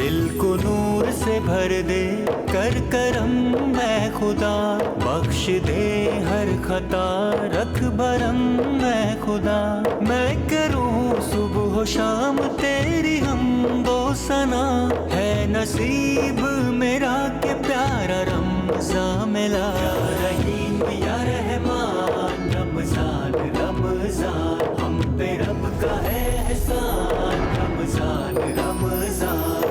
دل کو نور سے بھر دے کر کرم میں خدا، بخش دے ہر خطا رکھ بھرم میں خدا، میں کروں صبح و شام تیری حمد و ثنا، ہے نصیب میرا کہ پیارا رمضان ملا۔ یا رحیم یا رحمان رمضان رمضان، ہم پہ رب کا ہے احسان رمضان رمضان۔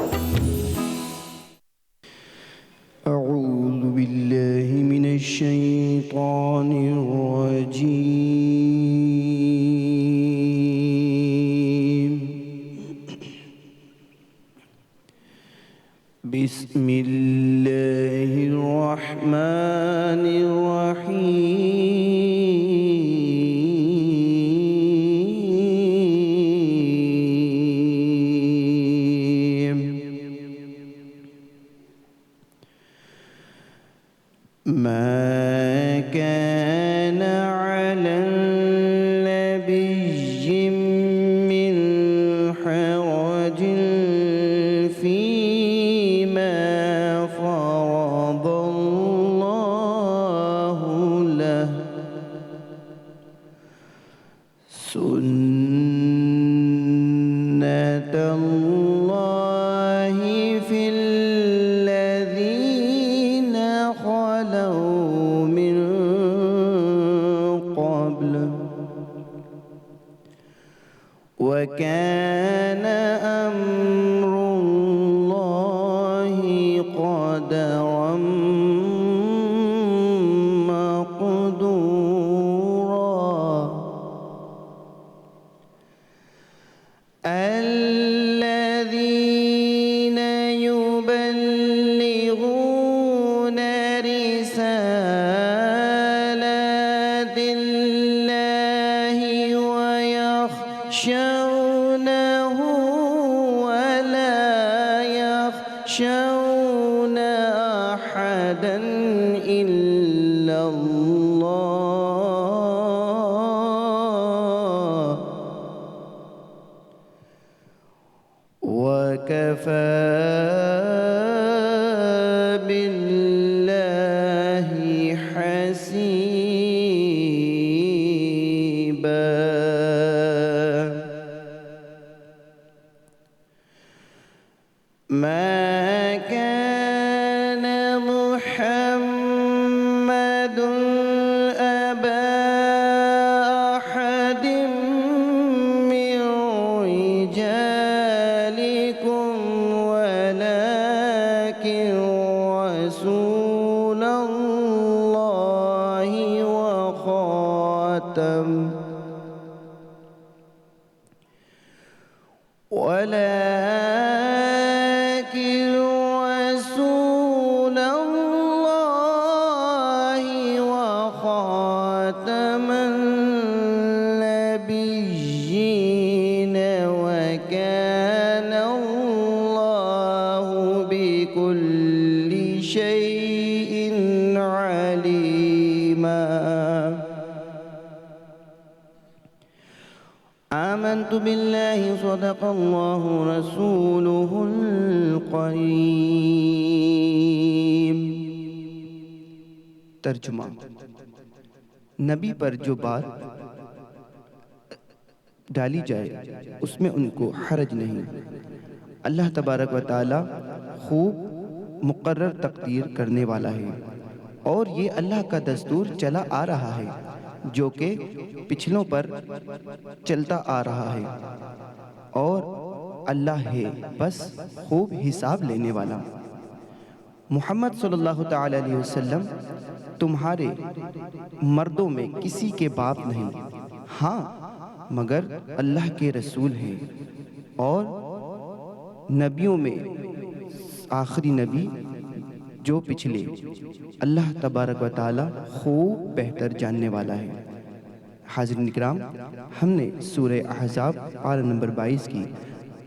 اعوذ باللہ من الشیطان الرجیم، بسم اللہ الرحمن الرحیم، ما كان على النبي من حرج فيما فرض الله له، سنة الله في الذين خلوا من قبل، وكان أمر الله قدرا مقدورا، الذين يبلغون رسالات الله ويخشونه ولا يخشون أحدا إلا الله، وكفى بالله حسيبا۔ ما كان محمد أبا أحد من رجالكم ولكن رسول الله وخاتم النبيين، وكان الله بكل شيء عليما۔ آمنت بالله صدق الله رسوله القريب۔ ترجمہ: نبی پر جو بات ڈالی جائے اس میں ان کو حرج نہیں۔ اللہ تبارک و تعالی خوب مقرر تقدیر کرنے والا ہے، اور یہ اللہ کا دستور چلا آ رہا ہے جو کہ پچھلوں پر چلتا آ رہا ہے، اور اللہ ہے بس خوب حساب لینے والا۔ محمد صلی اللہ تعالی علیہ وسلم تمہارے مردوں میں کسی کے باپ نہیں، ہاں مگر اللہ کے رسول ہیں، اور نبیوں میں آخری نبی جو پچھلے، اللہ تبارک و تعالی خوب بہتر جاننے والا ہے۔ حاضرین اکرام، ہم نے سورہ احزاب پارہ نمبر 22 کی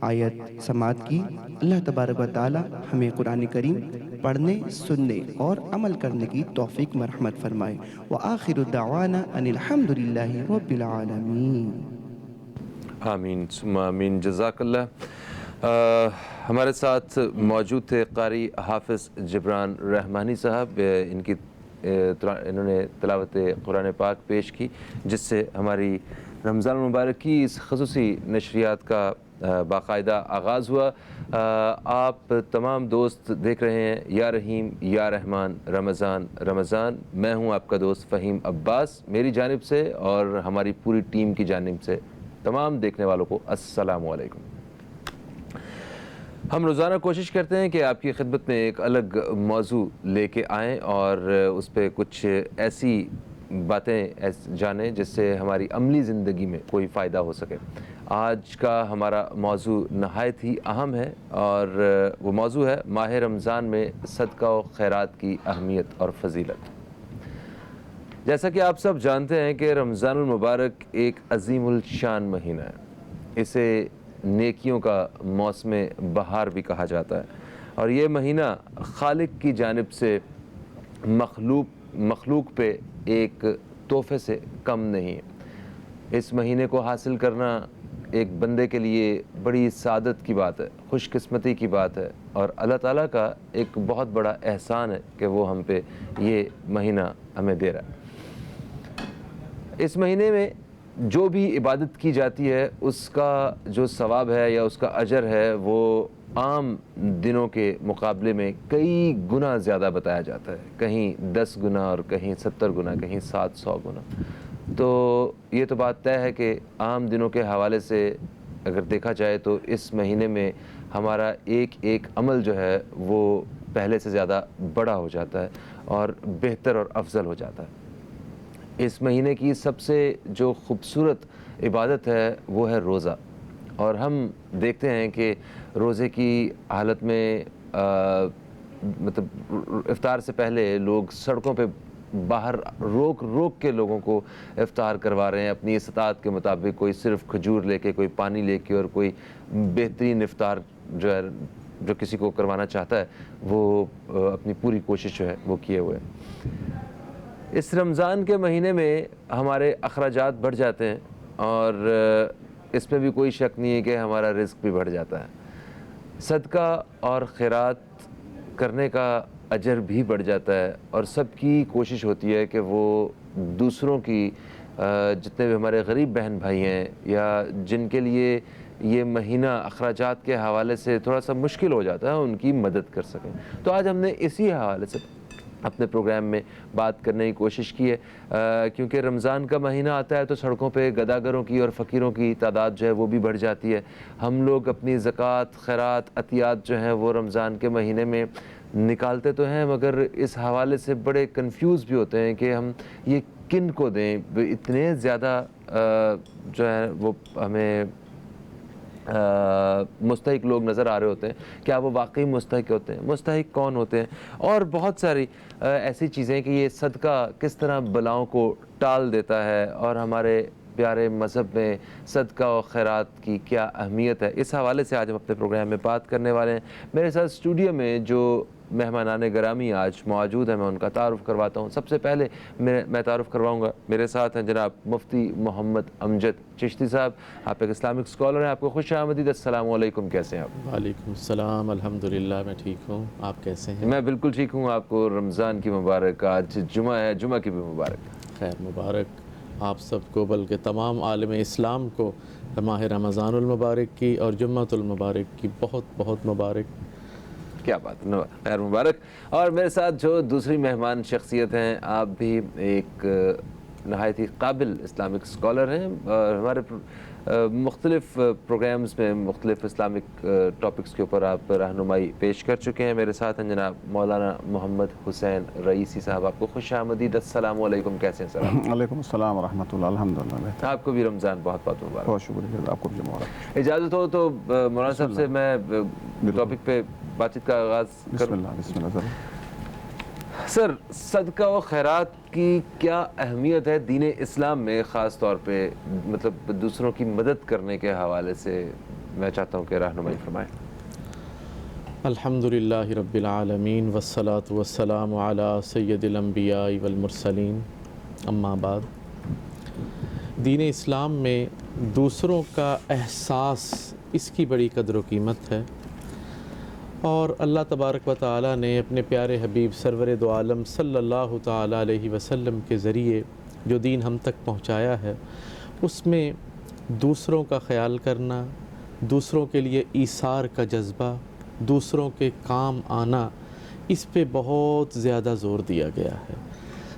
آیت سماعت کی۔ اللہ تبارک و تعالی ہمیں قرآن کریم پڑھنے، سننے اور عمل کرنے کی توفیق مرحمت فرمائے۔ وآخر دعوانا ان الحمدللہ رب العالمین۔ آمین ثم آمین۔ جزاک اللہ۔ ہمارے ساتھ موجود تھے قاری حافظ جبران رحمانی صاحب. انہوں نے تلاوت قرآن پاک پیش کی جس سے ہماری رمضان المبارک کی اس خصوصی نشریات کا باقاعدہ آغاز ہوا. آپ تمام دوست دیکھ رہے ہیں یا رحیم یا رحمان رمضان رمضان. میں ہوں آپ کا دوست فہیم عباس. میری جانب سے اور ہماری پوری ٹیم کی جانب سے تمام دیکھنے والوں کو السلام علیکم. ہم روزانہ کوشش کرتے ہیں کہ آپ کی خدمت میں ایک الگ موضوع لے کے آئیں اور اس پہ کچھ ایسی باتیں جانیں جس سے ہماری عملی زندگی میں کوئی فائدہ ہو سکے. آج کا ہمارا موضوع نہایت ہی اہم ہے اور وہ موضوع ہے ماہ رمضان میں صدقہ و خیرات کی اہمیت اور فضیلت. جیسا کہ آپ سب جانتے ہیں کہ رمضان المبارک ایک عظیم الشان مہینہ ہے. اسے نیکیوں کا موسم بہار بھی کہا جاتا ہے اور یہ مہینہ خالق کی جانب سے مخلوق پہ ایک تحفے سے کم نہیں ہے. اس مہینے کو حاصل کرنا ایک بندے کے لیے بڑی سعادت کی بات ہے, خوش قسمتی کی بات ہے اور اللہ تعالیٰ کا ایک بہت بڑا احسان ہے کہ وہ ہم پہ یہ مہینہ ہمیں دے رہا ہے. اس مہینے میں جو بھی عبادت کی جاتی ہے اس کا جو ثواب ہے یا اس کا اجر ہے وہ عام دنوں کے مقابلے میں کئی گنا زیادہ بتایا جاتا ہے. کہیں 10 گنا اور کہیں 70 گنا, کہیں 700 گنا. تو یہ تو بات طے ہے کہ عام دنوں کے حوالے سے اگر دیکھا جائے تو اس مہینے میں ہمارا ایک ایک عمل جو ہے وہ پہلے سے زیادہ بڑا ہو جاتا ہے اور بہتر اور افضل ہو جاتا ہے. اس مہینے کی سب سے جو خوبصورت عبادت ہے وہ ہے روزہ. اور ہم دیکھتے ہیں کہ روزے کی حالت میں مطلب افطار سے پہلے لوگ سڑکوں پہ باہر روک کے لوگوں کو افطار کروا رہے ہیں اپنی استطاعت کے مطابق. کوئی صرف کھجور لے کے, کوئی پانی لے کے اور کوئی بہترین افطار جو ہے جو کسی کو کروانا چاہتا ہے وہ اپنی پوری کوشش جو ہے وہ کیے ہوئے. اس رمضان کے مہینے میں ہمارے اخراجات بڑھ جاتے ہیں اور اس میں بھی کوئی شک نہیں ہے کہ ہمارا رزق بھی بڑھ جاتا ہے. صدقہ اور خیرات کرنے کا اجر بھی بڑھ جاتا ہے اور سب کی کوشش ہوتی ہے کہ وہ دوسروں کی جتنے بھی ہمارے غریب بہن بھائی ہیں یا جن کے لیے یہ مہینہ اخراجات کے حوالے سے تھوڑا سا مشکل ہو جاتا ہے ان کی مدد کر سکیں. تو آج ہم نے اسی حوالے سے اپنے پروگرام میں بات کرنے کی کوشش کی ہے کیونکہ رمضان کا مہینہ آتا ہے تو سڑکوں پہ گداگروں کی اور فقیروں کی تعداد جو ہے وہ بھی بڑھ جاتی ہے. ہم لوگ اپنی زکوٰۃ, خیرات, عطیات جو ہیں وہ رمضان کے مہینے میں نکالتے تو ہیں مگر اس حوالے سے بڑے کنفیوز بھی ہوتے ہیں کہ ہم یہ کن کو دیں. اتنے زیادہ جو ہے وہ ہمیں مستحق لوگ نظر آ رہے ہوتے ہیں. کیا وہ واقعی مستحق ہوتے ہیں؟ مستحق کون ہوتے ہیں؟ اور بہت ساری ایسی چیزیں کہ یہ صدقہ کس طرح بلاؤں کو ٹال دیتا ہے اور ہمارے پیارے مذہب میں صدقہ و خیرات کی کیا اہمیت ہے. اس حوالے سے آج ہم اپنے پروگرام میں بات کرنے والے ہیں. میرے ساتھ اسٹوڈیو میں جو مہمانان گرامی آج موجود ہیں میں ان کا تعارف کرواتا ہوں. سب سے پہلے میں تعارف کرواؤں گا, میرے ساتھ ہیں جناب مفتی محمد امجد چشتی صاحب. آپ ایک اسلامک اسکالر ہیں, آپ کو خوش آمدید. السلام علیکم, کیسے ہیں آپ؟ وعلیکم السلام, الحمدللہ میں ٹھیک ہوں, آپ کیسے ہیں؟ میں بالکل ٹھیک ہوں. آپ کو رمضان کی مبارک. آج جمعہ ہے, جمعہ کی بھی مبارک. خیر مبارک آپ سب کو, بلکہ تمام عالم اسلام کو ماہ رمضان المبارک کی اور جمعۃ المبارک کی بہت بہت مبارک. کیا بات, خیر مبارک. اور میرے ساتھ جو دوسری مہمان شخصیت ہیں, آپ بھی ایک نہایت ہی قابل اسلامک اسکالر ہیں اور ہمارے مختلف پروگرامز میں مختلف اسلامک ٹاپکس کے اوپر آپ رہنمائی پیش کر چکے ہیں. میرے ساتھ ہیں جناب مولانا محمد حسین رئیسی صاحب. آپ کو خوش آمدید. السلام علیکم, کیسے ہیں سر؟ علیکم السلام ورحمۃ اللہ. الحمدللہ. آپ کو بھی رمضان بہت بہت مبارک. بہت شکریہ, آپ کو بھی مبارک. اجازت ہو تو مولانا صاحب سے میں ٹاپک پہ بات چیت کا آغاز کروں. بسم اللہ ضرور. سر, صدقہ و خیرات کی کیا اہمیت ہے دین اسلام میں, خاص طور پہ مطلب دوسروں کی مدد کرنے کے حوالے سے میں چاہتا ہوں کہ رہنمائی فرمائیں. الحمدللہ رب العالمین والصلاة والسلام علی سید الانبیاء والمرسلین, اما بعد. دین اسلام میں دوسروں کا احساس اس کی بڑی قدر و قیمت ہے۔ اور اللہ تبارک و تعالیٰ نے اپنے پیارے حبیب سرور دو عالم صلی اللہ تعالیٰ علیہ وسلم کے ذریعے جو دین ہم تک پہنچایا ہے، اس میں دوسروں کا خیال کرنا، دوسروں کے لیے ایثار کا جذبہ، دوسروں کے کام آنا، اس پہ بہت زیادہ زور دیا گیا ہے۔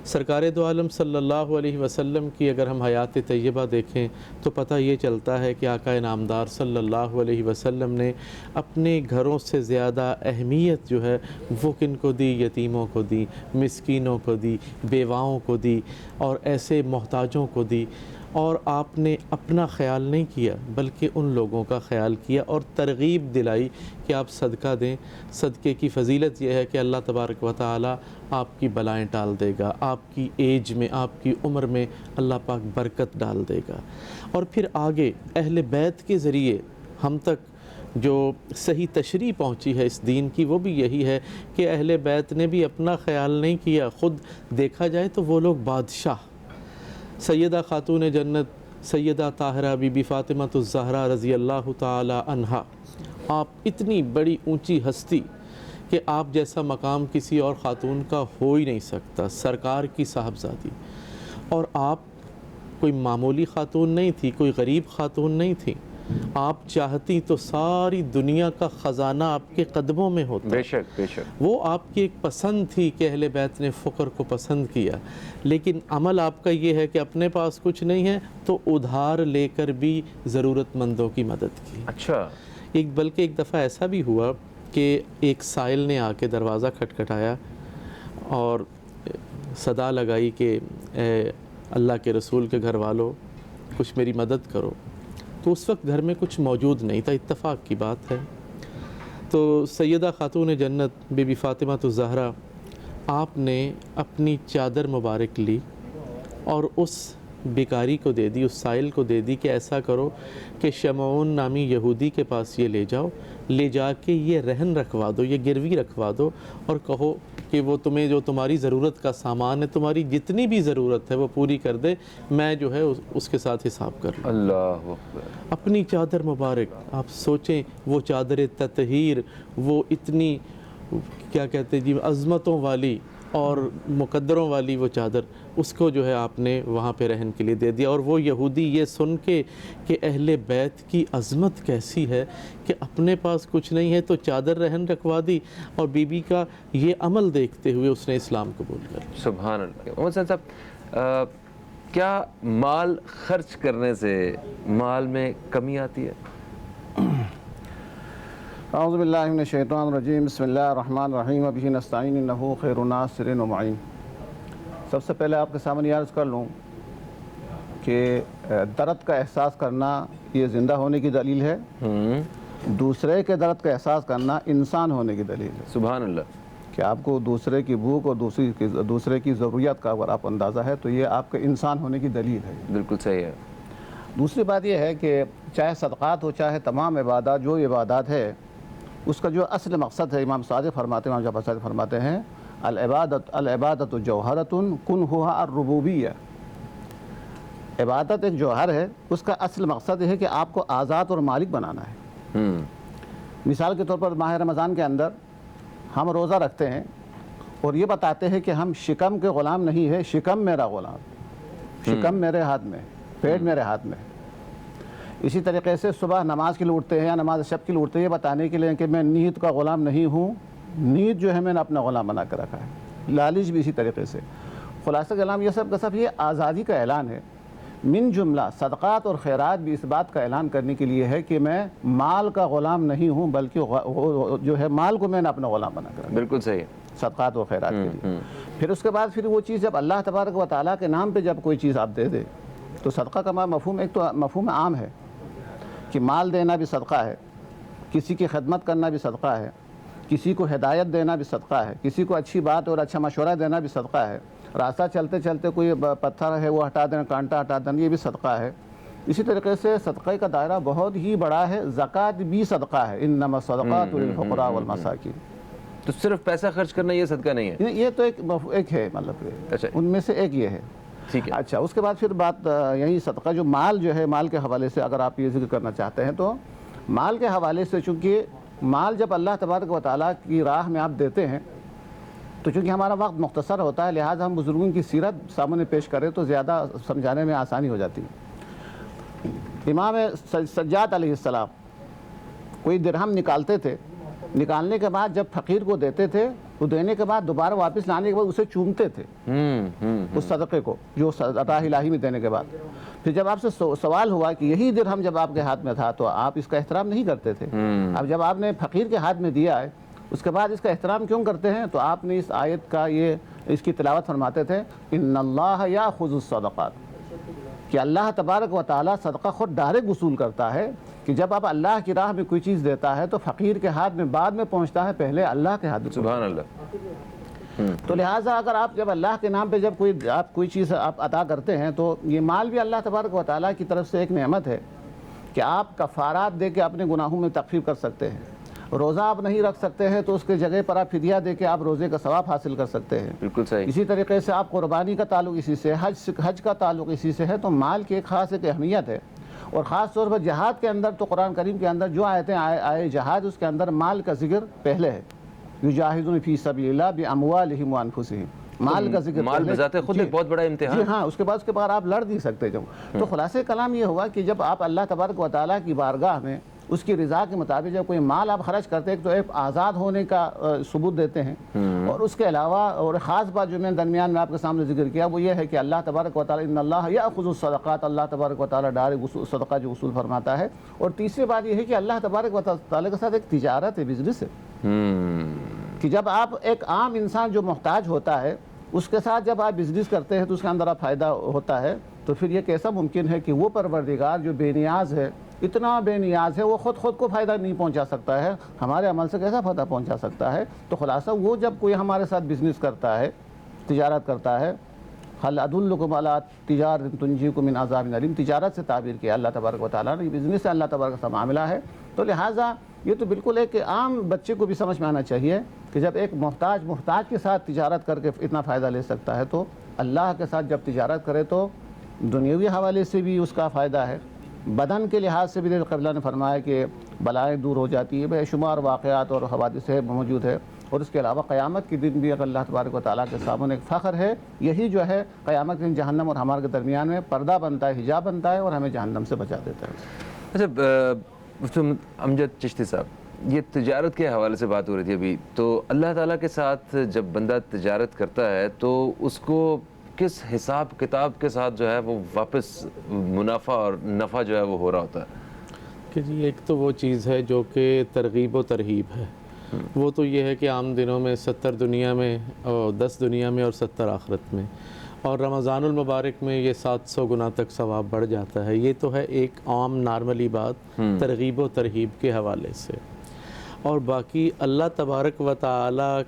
سرکار دو عالم صلی اللہ علیہ وسلم کی اگر ہم حیات طیبہ دیکھیں تو پتہ یہ چلتا ہے کہ آقا نامدار صلی اللہ علیہ وسلم نے اپنے گھروں سے زیادہ اہمیت جو ہے وہ کن کو دی؟ یتیموں کو دی، مسکینوں کو دی، بیواؤں کو دی اور ایسے محتاجوں کو دی۔ اور آپ نے اپنا خیال نہیں کیا بلکہ ان لوگوں کا خیال کیا اور ترغیب دلائی کہ آپ صدقہ دیں۔ صدقے کی فضیلت یہ ہے کہ اللہ تبارک و تعالی آپ کی بلائیں ٹال دے گا، آپ کی ایج میں، آپ کی عمر میں اللہ پاک برکت ڈال دے گا۔ اور پھر آگے اہل بیت کے ذریعے ہم تک جو صحیح تشریح پہنچی ہے اس دین کی وہ بھی یہی ہے کہ اہل بیت نے بھی اپنا خیال نہیں کیا۔ خود دیکھا جائے تو وہ لوگ بادشاہ، سیدہ خاتون جنت سیدہ طاہرہ بی بی فاطمہ الزہرا رضی اللہ تعالی عنہا، آپ اتنی بڑی اونچی ہستی کہ آپ جیسا مقام کسی اور خاتون کا ہو ہی نہیں سکتا، سرکار کی صاحبزادی، اور آپ کوئی معمولی خاتون نہیں تھی، کوئی غریب خاتون نہیں تھی۔ آپ چاہتی تو ساری دنیا کا خزانہ آپ کے قدموں میں ہوتا۔ بے شک بے شک۔ وہ آپ کی ایک پسند تھی کہ اہل بیت نے فقر کو پسند کیا، لیکن عمل آپ کا یہ ہے کہ اپنے پاس کچھ نہیں ہے تو ادھار لے کر بھی ضرورت مندوں کی مدد کی۔ اچھا، بلکہ ایک دفعہ ایسا بھی ہوا کہ ایک سائل نے آ کے دروازہ کھٹکھٹایا اور صدا لگائی کہ اے اللہ کے رسول کے گھر والوں کچھ میری مدد کرو۔ تو اس وقت گھر میں کچھ موجود نہیں تھا، اتفاق کی بات ہے۔ تو سیدہ خاتون جنت بی بی فاطمہ الزہرا آپ نے اپنی چادر مبارک لی اور اس بیکاری کو دے دی، اس سائل کو دے دی کہ ایسا کرو کہ شمعون نامی یہودی کے پاس یہ لے جاؤ، لے جا کے یہ رہن رکھوا دو، یہ گروی رکھوا دو اور کہو کہ وہ تمہیں جو تمہاری ضرورت کا سامان ہے، تمہاری جتنی بھی ضرورت ہے وہ پوری کر دے، میں جو ہے اس کے ساتھ حساب کر لوں۔ اللہ اکبر۔ اپنی چادر مبارک، آپ سوچیں وہ چادر تطہیر، وہ اتنی کیا کہتے ہیں جی عظمتوں والی اور مقدروں والی وہ چادر، اس کو جو ہے آپ نے وہاں پہ رہن کے لیے دے دیا۔ اور وہ یہودی یہ سن کے کہ اہل بیت کی عظمت کیسی ہے کہ اپنے پاس کچھ نہیں ہے تو چادر رہن رکھوا دی، اور بی بی کا یہ عمل دیکھتے ہوئے اس نے اسلام قبول کر لیا۔ سبحان اللہ۔ محمد حسین صاحب، کیا مال خرچ کرنے سے مال میں کمی آتی ہے؟ اعوذ باللہ من الشیطان الرجیم، بسم اللہ الرحمن الرحیم، وبہ نستعین انہ خیر ناصر و معین۔ سب سے پہلے آپ کے سامنے عرض کر لوں کہ درد کا احساس کرنا یہ زندہ ہونے کی دلیل ہے، دوسرے کے درد کا احساس کرنا انسان ہونے کی دلیل ہے۔ سبحان اللہ۔ کہ آپ کو دوسرے کی بھوک اور دوسرے کی ضروریات کا اگر آپ اندازہ ہے تو یہ آپ کے انسان ہونے کی دلیل ہے۔ بالکل صحیح ہے۔ دوسری بات یہ ہے کہ چاہے صدقات ہو چاہے تمام عبادات، جو عبادات ہے اس کا جو اصل مقصد ہے، امام صادق فرماتے ہیں، امام جعفر صادق فرماتے ہیں، العبادت جوہرۃ کنھھا الربوبیہ۔ عبادت ایک جوہر ہے، اس کا اصل مقصد یہ ہے کہ آپ کو آزاد اور مالک بنانا ہے۔ مثال کے طور پر ماہ رمضان کے اندر ہم روزہ رکھتے ہیں اور یہ بتاتے ہیں کہ ہم شکم کے غلام نہیں ہے، شکم میرا غلام، شکم میرے ہاتھ میں، پیٹ میرے ہاتھ میں۔ اسی طریقے سے صبح نماز کے لیے اٹھتے ہیں یا نماز شب کے لیے اٹھتے ہیں، یہ بتانے کے لیے کہ میں نیت کا غلام نہیں ہوں، نیت جو ہے میں نے اپنا غلام بنا کر رکھا ہے۔ لالچ بھی اسی طریقے سے۔ خلاصہ کلام یہ سب کا سب یہ آزادی کا اعلان ہے۔ من جملہ صدقات اور خیرات بھی اس بات کا اعلان کرنے کے لیے ہے کہ میں مال کا غلام نہیں ہوں، بلکہ جو ہے مال کو میں نے اپنا غلام بنا کر رکھا ہے۔ بالکل صحیح۔ صدقات و خیرات کے لیے۔ پھر اس کے بعد پھر وہ چیز جب اللہ تبارک و تعالیٰ کے نام پہ جب کوئی چیز آپ دے دے تو صدقہ کا مفہوم ایک تو مفہوم عام ہے کہ مال دینا بھی صدقہ ہے، کسی کی خدمت کرنا بھی صدقہ ہے، کسی کو ہدایت دینا بھی صدقہ ہے، کسی کو اچھی بات اور اچھا مشورہ دینا بھی صدقہ ہے، راستہ چلتے چلتے کوئی پتھر ہے وہ ہٹا دینا، کانٹا ہٹا دینا، یہ بھی صدقہ ہے۔ اسی طریقے سے صدقے کا دائرہ بہت ہی بڑا ہے، زکوٰۃ بھی صدقہ ہے، انما الصدقات للفقراء والمساکین۔ تو صرف پیسہ خرچ کرنا یہ صدقہ نہیں ہے؟ یہ تو ایک ہے، مطلب اچھا، ان میں سے ایک یہ ہے۔ ٹھیک ہے۔ اچھا، اس کے بعد پھر بات یہی صدقہ جو مال جو ہے، مال کے حوالے سے اگر آپ یہ ذکر کرنا چاہتے ہیں تو مال کے حوالے سے چونکہ مال جب اللہ تبارک و تعالیٰ کی راہ میں آپ دیتے ہیں تو چونکہ ہمارا وقت مختصر ہوتا ہے لہٰذا ہم بزرگوں کی سیرت سامنے پیش کریں تو زیادہ سمجھانے میں آسانی ہو جاتی ہے۔ امام سجاد علیہ السلام کوئی درہم نکالتے تھے، نکالنے کے بعد جب فقیر کو دیتے تھے تو دینے کے بعد دوبارہ واپس لانے کے بعد اسے چومتے تھے اس صدقے کو جو عطا الہی میں دینے کے بعد۔ پھر جب آپ سے سوال ہوا کہ یہی درہم جب آپ کے ہاتھ میں تھا تو آپ اس کا احترام نہیں کرتے تھے، اب جب آپ نے فقیر کے ہاتھ میں دیا ہے اس کے بعد اس کا احترام کیوں کرتے ہیں؟ تو آپ نے اس آیت کا اس کی تلاوت فرماتے تھے ان اللہ یاخذ الصدقات، کہ اللہ تبارک و تعالیٰ صدقہ خود ڈائریکٹ وصول کرتا ہے، کہ جب آپ اللہ کی راہ میں کوئی چیز دیتا ہے تو فقیر کے ہاتھ میں بعد میں پہنچتا ہے، پہلے اللہ کے ہاتھ میں۔ سبحان اللہ۔ تو لہٰذا اگر آپ جب اللہ کے نام پہ جب کوئی چیز آپ عطا کرتے ہیں تو یہ مال بھی اللہ تبارک و تعالیٰ کی طرف سے ایک نعمت ہے کہ آپ کفارات دے کے اپنے گناہوں میں تخفیف کر سکتے ہیں۔ روزہ آپ نہیں رکھ سکتے ہیں تو اس کے جگہ پر آپ فدیہ دے کے آپ روزے کا ثواب حاصل کر سکتے ہیں۔ بالکل صحیح۔ اسی طریقے سے آپ قربانی کا تعلق اسی سے، حج کا تعلق اسی سے ہے، تو مال کی ایک خاص ایک اہمیت ہے، اور خاص طور پر جہاد کے اندر تو قرآن کریم کے اندر جو آیتیں آئے جہاد اس کے اندر مال کا ذکر پہلے ہے، یجاہدون فی سبیل اللہ باموالہم وانفسہم، مال کا ذکر مال بذات خود ایک بہت بڑا امتحان۔ جی ہاں، اس کے بعد آپ لڑ نہیں سکتے جو۔ تو خلاصہ کلام یہ ہوا کہ جب آپ اللہ تبارک و تعالیٰ کی بارگاہ میں اس کی رضا کے مطابق جب کوئی مال آپ خرچ کرتے ہیں تو ایک آزاد ہونے کا ثبوت دیتے ہیں، اور اس کے علاوہ اور خاص بات جو میں درمیان میں آپ کے سامنے ذکر کیا وہ یہ ہے کہ اللہ تبارک و تعالیٰ ان اللہ یاخذ الصدقات، اللہ تبارک و تعالیٰ ڈائریکٹ صدقہ جو وصول فرماتا ہے، اور تیسری بات یہ ہے کہ اللہ تبارک و تعالیٰ کے ساتھ ایک تجارت ہے، بزنس ہے، کہ جب آپ ایک عام انسان جو محتاج ہوتا ہے اس کے ساتھ جب آپ بزنس کرتے ہیں تو اس کے اندر آپ فائدہ ہوتا ہے، تو پھر یہ کیسا ممکن ہے کہ وہ پروردگار جو بے نیاز ہے، اتنا بے نیاز ہے، وہ خود کو فائدہ نہیں پہنچا سکتا ہے، ہمارے عمل سے کیسا فائدہ پہنچا سکتا ہے؟ تو خلاصہ وہ جب کوئی ہمارے ساتھ بزنس کرتا ہے، تجارت کرتا ہے، هل ادلکم علی تجارۃ تنجیکم من عذاب علیم، تجارت سے تعبیر کیا اللہ تبارک و تعالیٰ نے، بزنس سے اللہ تبارک کا معاملہ ہے، تو لہٰذا یہ تو بالکل ایک عام بچے کو بھی سمجھ میں آنا چاہیے کہ جب ایک محتاج کے ساتھ تجارت کر کے اتنا فائدہ لے سکتا ہے تو اللہ کے ساتھ جب تجارت کرے تو دنیاوی حوالے سے بھی اس کا فائدہ ہے، بدن کے لحاظ سے بھی قبلہ نے فرمایا کہ بلائیں دور ہو جاتی ہے، بے شمار واقعات اور حوادث موجود ہے، اور اس کے علاوہ قیامت کے دن بھی اگر اللہ تبارک و تعالیٰ کے سامنے ایک فخر ہے، یہی جو ہے قیامت کے دن جہنم اور ہمارے درمیان میں پردہ بنتا ہے، حجاب بنتا ہے، اور ہمیں جہنم سے بچا دیتا ہے۔ اچھا امجد چشتی صاحب، یہ تجارت کے حوالے سے بات ہو رہی تھی ابھی، تو اللہ تعالیٰ کے ساتھ جب بندہ تجارت کرتا ہے تو اس کو کس حساب کتاب کے ساتھ جو ہے وہ واپس منافع اور نفع جو ہے وہ ہو رہا ہوتا ہے؟ کہ جی ایک تو وہ چیز ہے جو کہ ترغیب و ترہیب ہے، وہ تو یہ ہے کہ عام دنوں میں 70 دنیا میں اور 10 دنیا میں اور 70 آخرت میں، اور رمضان المبارک میں یہ 700 گنا تک ثواب بڑھ جاتا ہے۔ یہ تو ہے ایک عام نارملی بات ترغیب و ترہیب کے حوالے سے، اور باقی اللہ تبارک و تعالی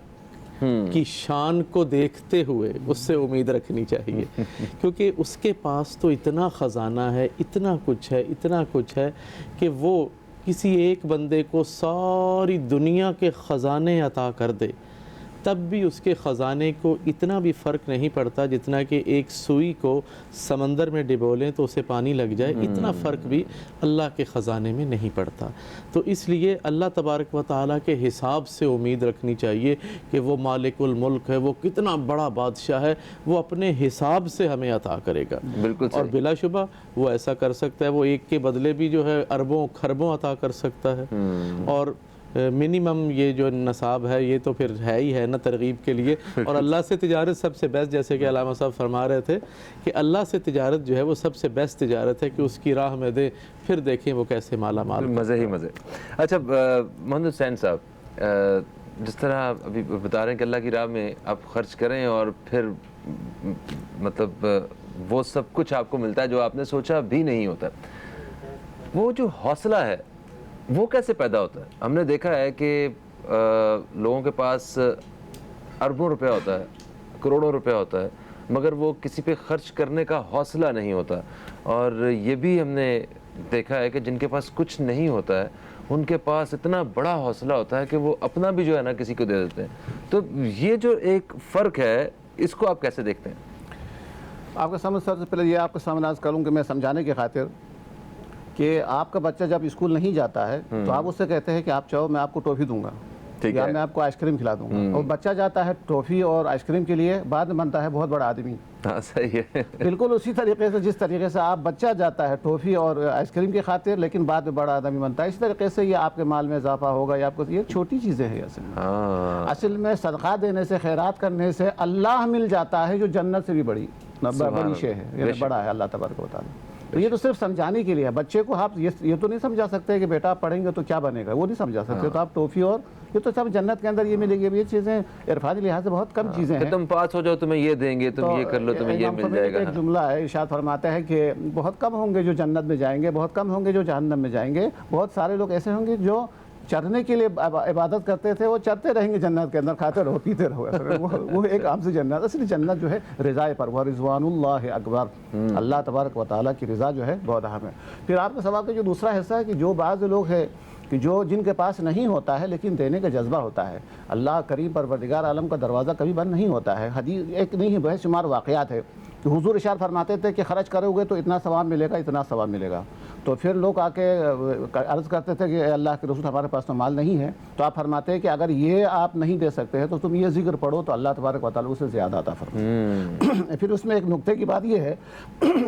کی شان کو دیکھتے ہوئے اس سے امید رکھنی چاہیے، کیونکہ اس کے پاس تو اتنا خزانہ ہے، اتنا کچھ ہے کہ وہ کسی ایک بندے کو ساری دنیا کے خزانے عطا کر دے، تب بھی اس کے خزانے کو اتنا بھی فرق نہیں پڑتا جتنا کہ ایک سوئی کو سمندر میں ڈبولیں تو اسے پانی لگ جائے، اتنا فرق بھی اللہ کے خزانے میں نہیں پڑتا۔ تو اس لیے اللہ تبارک و تعالیٰ کے حساب سے امید رکھنی چاہیے کہ وہ مالک الملک ہے، وہ کتنا بڑا بادشاہ ہے، وہ اپنے حساب سے ہمیں عطا کرے گا، بالکل اور بلا شبہ وہ ایسا کر سکتا ہے، وہ ایک کے بدلے بھی جو ہے اربوں خربوں عطا کر سکتا ہے، اور منیمم یہ جو نصاب ہے یہ تو پھر ہے ہی ہے نا ترغیب کے لیے، اور اللہ سے تجارت سب سے بیسٹ، جیسے کہ علامہ صاحب فرما رہے تھے کہ اللہ سے تجارت جو ہے وہ سب سے بیسٹ تجارت ہے کہ اس کی راہ میں دیں، پھر دیکھیں وہ کیسے مالا مال۔ مزے ہی مزے۔ اچھا محمد حسین صاحب، جس طرح ابھی بتا رہے ہیں کہ اللہ کی راہ میں آپ خرچ کریں اور پھر مطلب وہ سب کچھ آپ کو ملتا ہے جو آپ نے سوچا بھی نہیں ہوتا، وہ جو حوصلہ ہے وہ کیسے پیدا ہوتا ہے؟ ہم نے دیکھا ہے کہ لوگوں کے پاس اربوں روپیہ ہوتا ہے، کروڑوں روپیہ ہوتا ہے، مگر وہ کسی پہ خرچ کرنے کا حوصلہ نہیں ہوتا، اور یہ بھی ہم نے دیکھا ہے کہ جن کے پاس کچھ نہیں ہوتا ہے ان کے پاس اتنا بڑا حوصلہ ہوتا ہے کہ وہ اپنا بھی جو ہے نا کسی کو دے دیتے ہیں۔ تو یہ جو ایک فرق ہے اس کو آپ کیسے دیکھتے ہیں؟ آپ کے سامنے سب سے پہلے یہ آپ کے سامنے عرض کروں کہ میں سمجھانے کی خاطر کہ آپ کا بچہ جب اسکول نہیں جاتا ہے تو آپ اس سے کہتے ہیں کہ آپ چاہو میں آپ کو ٹافی دوں گا یا میں آپ کو آئس کریم کھلا دوں گا، اور بچہ جاتا ہے ٹافی اور آئس کریم کے لیے، بعد میں بنتا ہے بہت بڑا آدمی۔ ہاں صحیح ہے، بالکل اسی طریقے سے جس طریقے سے آپ بچہ جاتا ہے ٹافی اور آئس کریم کی خاطر لیکن بعد میں بڑا آدمی بنتا ہے، اسی طریقے سے یہ آپ کے مال میں اضافہ ہوگا یا آپ کو، یہ چھوٹی چیزیں ہیں اصل میں صدقہ دینے سے، خیرات کرنے سے اللہ مل جاتا ہے جو جنت سے بھی بڑی شے ہے، یعنی بڑا ہے اللہ تبارک و تعالیٰ۔ تو یہ تو صرف سمجھانے کے لیے ہے، بچے کو آپ یہ تو نہیں سمجھا سکتے کہ بیٹا آپ پڑھیں گے تو کیا بنے گا، وہ نہیں سمجھا سکتے، تو آپ ٹافی اور یہ تو سب جنت کے اندر یہ ملے گی، یہ چیزیں عرفانی لحاظ سے بہت کم چیزیں ہیں۔ تم پاس ہو جاؤ تمہیں یہ دیں گے، تم یہ کر لو تمہیں یہ مل جائے گا۔ ایک جملہ ہے، ارشاد فرماتا ہے کہ بہت کم ہوں گے جو جنت میں جائیں گے، بہت کم ہوں گے جو جہنم میں جائیں گے، بہت سارے لوگ ایسے ہوں گے جو چرنے کے لیے عبادت کرتے تھے، وہ چرتے رہیں گے جنت کے اندر، کھاتے رہو پیتے رہو، وہ ایک عام سے جنت۔ اصلی جنت جو ہے رضا پر، وہ رضوان اللہ اکبر، اللہ تبارک و تعالیٰ کی رضا جو ہے بہت اہم ہے۔ پھر آپ کے سوال کا جو دوسرا حصہ ہے کہ جو بعض لوگ ہیں کہ جن کے پاس نہیں ہوتا ہے لیکن دینے کا جذبہ ہوتا ہے، اللہ کریم پروردگار عالم کا دروازہ کبھی بند نہیں ہوتا ہے۔ حدیث ایک نہیں بے شمار واقعات ہے کہ حضور ارشاد فرماتے تھے کہ خرچ کرو گے تو اتنا ثواب ملے گا، اتنا ثواب ملے گا۔ تو پھر لوگ آ کے عرض کرتے تھے کہ اے اللہ کے رسول ہمارے پاس تو مال نہیں ہے، تو آپ فرماتے ہیں کہ اگر یہ آپ نہیں دے سکتے ہیں تو تم یہ ذکر پڑھو تو اللہ تبارک و تعالیٰ اسے زیادہ عطا فرمائے۔ پھر اس میں ایک نقطے کی بات یہ ہے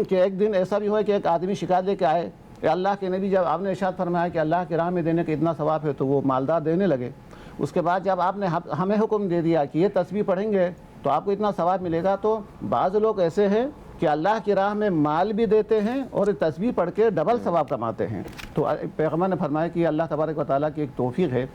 کہ ایک دن ایسا بھی ہوا کہ ایک آدمی شکایت لے کے آئے کہ اللہ کے نبی، جب آپ نے ارشاد فرمایا کہ اللہ کی راہ میں دینے کا اتنا ثواب ہے تو وہ مالدار دینے لگے۔ اس کے بعد جب آپ نے ہمیں حکم دے دیا کہ یہ تسبیح پڑھیں گے تو آپ کو اتنا ثواب ملے گا، تو بعض لوگ ایسے ہیں کہ اللہ کی راہ میں مال بھی دیتے ہیں اور تسبیح پڑھ کے ڈبل ثواب کماتے ہیں۔ تو پیغمبر نے فرمایا کہ اللہ تبارک و تعالیٰ کی ایک توفیق ہے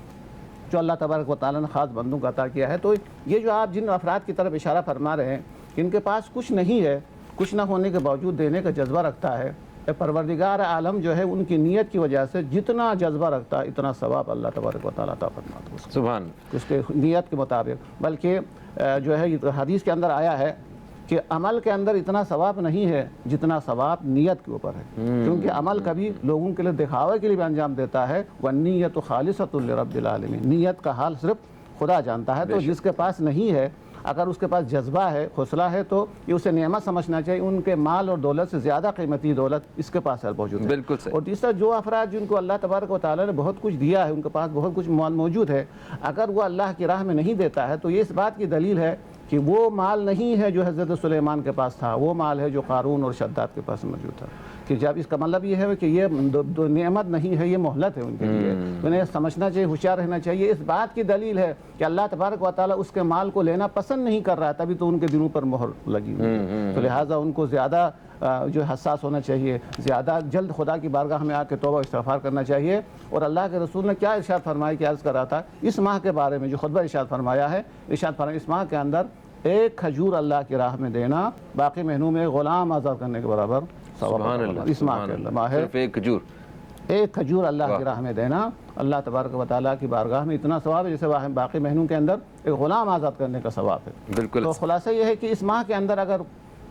جو اللہ تبارک و تعالیٰ نے خاص بندوں کو عطا کیا ہے۔ تو یہ جو آپ جن افراد کی طرف اشارہ فرما رہے ہیں، ان کے پاس کچھ نہیں ہے، کچھ نہ ہونے کے باوجود دینے کا جذبہ رکھتا ہے، پروردگار عالم جو ہے ان کی نیت کی وجہ سے جتنا جذبہ رکھتا ہے اتنا ثواب اللہ تبارک و تعالیٰ عطا فرماتا ہے سبحان، اس کے نیت کے مطابق۔ بلکہ جو ہے حدیث کے اندر آیا ہے کہ عمل کے اندر اتنا ثواب نہیں ہے جتنا ثواب نیت کے اوپر ہے، کیونکہ عمل کبھی لوگوں کے لیے دکھاوے کے لیے بھی انجام دیتا ہے، وَالنِّيَّةُ خَالِصَةٌ لِرَبِّ الْعَالَمِينَ، نیت کا حال صرف خدا جانتا ہے۔ تو جس کے پاس نہیں ہے، اگر اس کے پاس جذبہ ہے، حوصلہ ہے، تو یہ اسے نعمت سمجھنا چاہیے، ان کے مال اور دولت سے زیادہ قیمتی دولت اس کے پاس موجود ہے۔ بالکل صحیح۔ اور تیسرا، جو افراد جن کو اللہ تبارک و تعالیٰ نے بہت کچھ دیا ہے، ان کے پاس بہت کچھ مال موجود ہے، اگر وہ اللہ کی راہ میں نہیں دیتا ہے تو یہ اس بات کی دلیل ہے کہ وہ مال نہیں ہے جو حضرت سلیمان کے پاس تھا، وہ مال ہے جو قارون اور شداد کے پاس موجود تھا۔ کہ جب اس کا مطلب یہ ہے کہ یہ نعمت نہیں ہے، یہ مہلت ہے ان کے لیے، انہیں سمجھنا چاہیے، ہوشیار رہنا چاہیے۔ اس بات کی دلیل ہے کہ اللہ تبارک و تعالیٰ اس کے مال کو لینا پسند نہیں کر رہا ہے، تبھی تو ان کے دلوں پر مہر لگی ہوئی ہے۔ تو لہٰذا ان کو زیادہ جو حساس ہونا چاہیے، زیادہ جلد خدا کی بارگاہ میں آ کے توبہ استغفار کرنا چاہیے۔ اور اللہ کے رسول نے کیا ارشاد فرمایا کہ عرض کر رہا تھا اس ماہ کے بارے میں جو خطبہ ارشاد فرمایا ہے، ارشاد فرمایا اس ماہ کے اندر ایک کھجور اللہ کی راہ میں دینا باقی مہینوں میں غلام آزاد کرنے کے برابر سبحان اللہ۔ اس ماہ کے اندر صرف ایک کھجور اللہ کی راہ میں دینا اللہ تبارک و تعالیٰ کی بارگاہ میں اتنا ثواب ہے جیسے باقی مہینوں کے اندر ایک غلام آزاد کرنے کا ثواب ہے۔ بالکل۔ تو خلاصہ یہ ہے کہ اس ماہ کے اندر اگر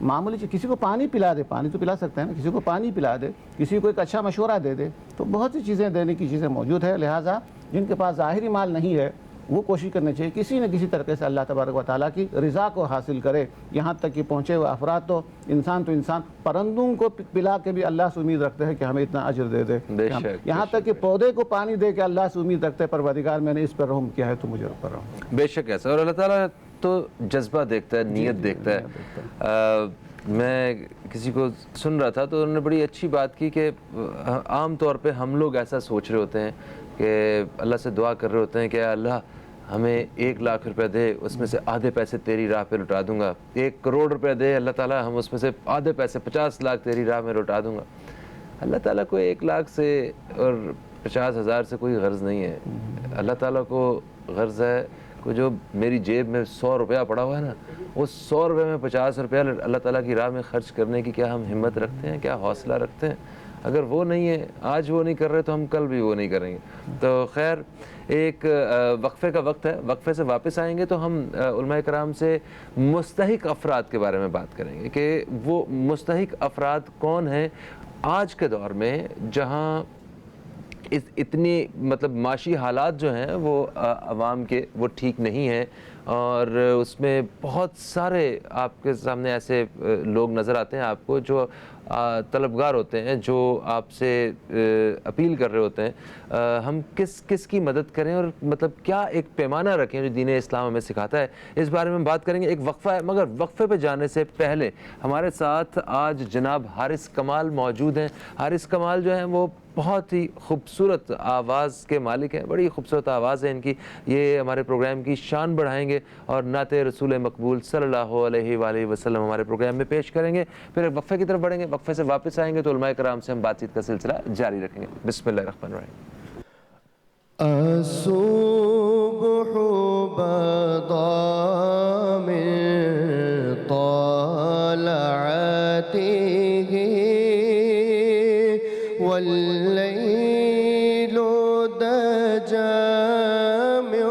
معمولی کسی کو پانی پلا دے، پانی تو پلا سکتے ہیں نا، کسی کو پانی پلا دے، کسی کو ایک اچھا مشورہ دے دے، تو بہت سی چیزیں دینے کی چیزیں موجود ہے۔ لہٰذا جن کے پاس ظاہری مال نہیں ہے وہ کوشش کرنی چاہیے کسی نہ کسی طریقے سے اللہ تبارک و تعالیٰ کی رضا کو حاصل کرے۔ یہاں تک کہ پہنچے ہوئے افراد تو انسان پرندوں کو پلا کے بھی اللہ سے امید رکھتے ہیں کہ ہمیں اتنا اجر دے دے۔ یہاں تک کہ پودے کو پانی دے کے اللہ سے امید رکھتے ہیں پروردگار میں نے اس پر رحم کیا ہے تو مجھے پر رحم۔ بے شک ایسا، اور اللہ تعالیٰ تو جذبہ دیکھتا ہے، نیت دیکھتا ہے۔ میں کسی کو سن رہا تھا تو انہوں نے بڑی اچھی بات کی کہ عام طور پہ ہم لوگ ایسا سوچ رہے ہوتے ہیں کہ اللہ سے دعا کر رہے ہوتے ہیں کہ اللہ ہمیں 1 لاکھ روپے دے، اس میں سے آدھے پیسے تیری راہ پہ لٹا دوں گا، 1 کروڑ روپے دے اللہ تعالیٰ، ہم اس میں سے آدھے پیسے 50 لاکھ تیری راہ میں لٹا دوں گا۔ اللہ تعالیٰ کو 1 لاکھ سے اور 50,000 سے کوئی غرض نہیں ہے۔ اللہ تعالیٰ کو غرض ہے کہ جو میری جیب میں 100 روپیہ پڑا ہوا ہے نا، اس 100 روپے میں 50 روپیہ اللہ تعالیٰ کی راہ میں خرچ کرنے کی کیا ہم ہمت رکھتے ہیں، کیا حوصلہ رکھتے ہیں؟ اگر وہ نہیں ہے، آج وہ نہیں کر رہے تو ہم کل بھی وہ نہیں کریں گے۔ تو خیر، ایک وقفے کا وقت ہے، وقفے سے واپس آئیں گے تو ہم علماء کرام سے مستحق افراد کے بارے میں بات کریں گے کہ وہ مستحق افراد کون ہیں آج کے دور میں، جہاں اتنی مطلب معاشی حالات جو ہیں وہ عوام کے وہ ٹھیک نہیں ہیں، اور اس میں بہت سارے آپ کے سامنے ایسے لوگ نظر آتے ہیں آپ کو جو طلبگار ہوتے ہیں جو آپ سے اپیل کر رہے ہوتے ہیں ہم کس کی مدد کریں اور مطلب کیا ایک پیمانہ رکھیں جو دین اسلام ہمیں سکھاتا ہے، اس بارے میں ہم بات کریں گے۔ ایک وقفہ ہے، مگر وقفے پہ جانے سے پہلے ہمارے ساتھ آج جناب حارث کمال موجود ہیں۔ حارث کمال جو ہیں وہ بہت ہی خوبصورت آواز کے مالک ہیں، بڑی خوبصورت آواز ہے ان کی، یہ ہمارے پروگرام کی شان بڑھائیں گے اور نعت رسول مقبول صلی اللہ علیہ وآلہ وسلم ہمارے پروگرام میں پیش کریں گے۔ پھر ایک وقفے کی طرف بڑھیں گے، وقفے سے واپس آئیں گے تو علماء کرام سے ہم بات چیت کا سلسلہ جاری رکھیں گے۔ بسم اللہ الرحمن الرحیم۔ الصبح بدا من طلعته والليل دجى من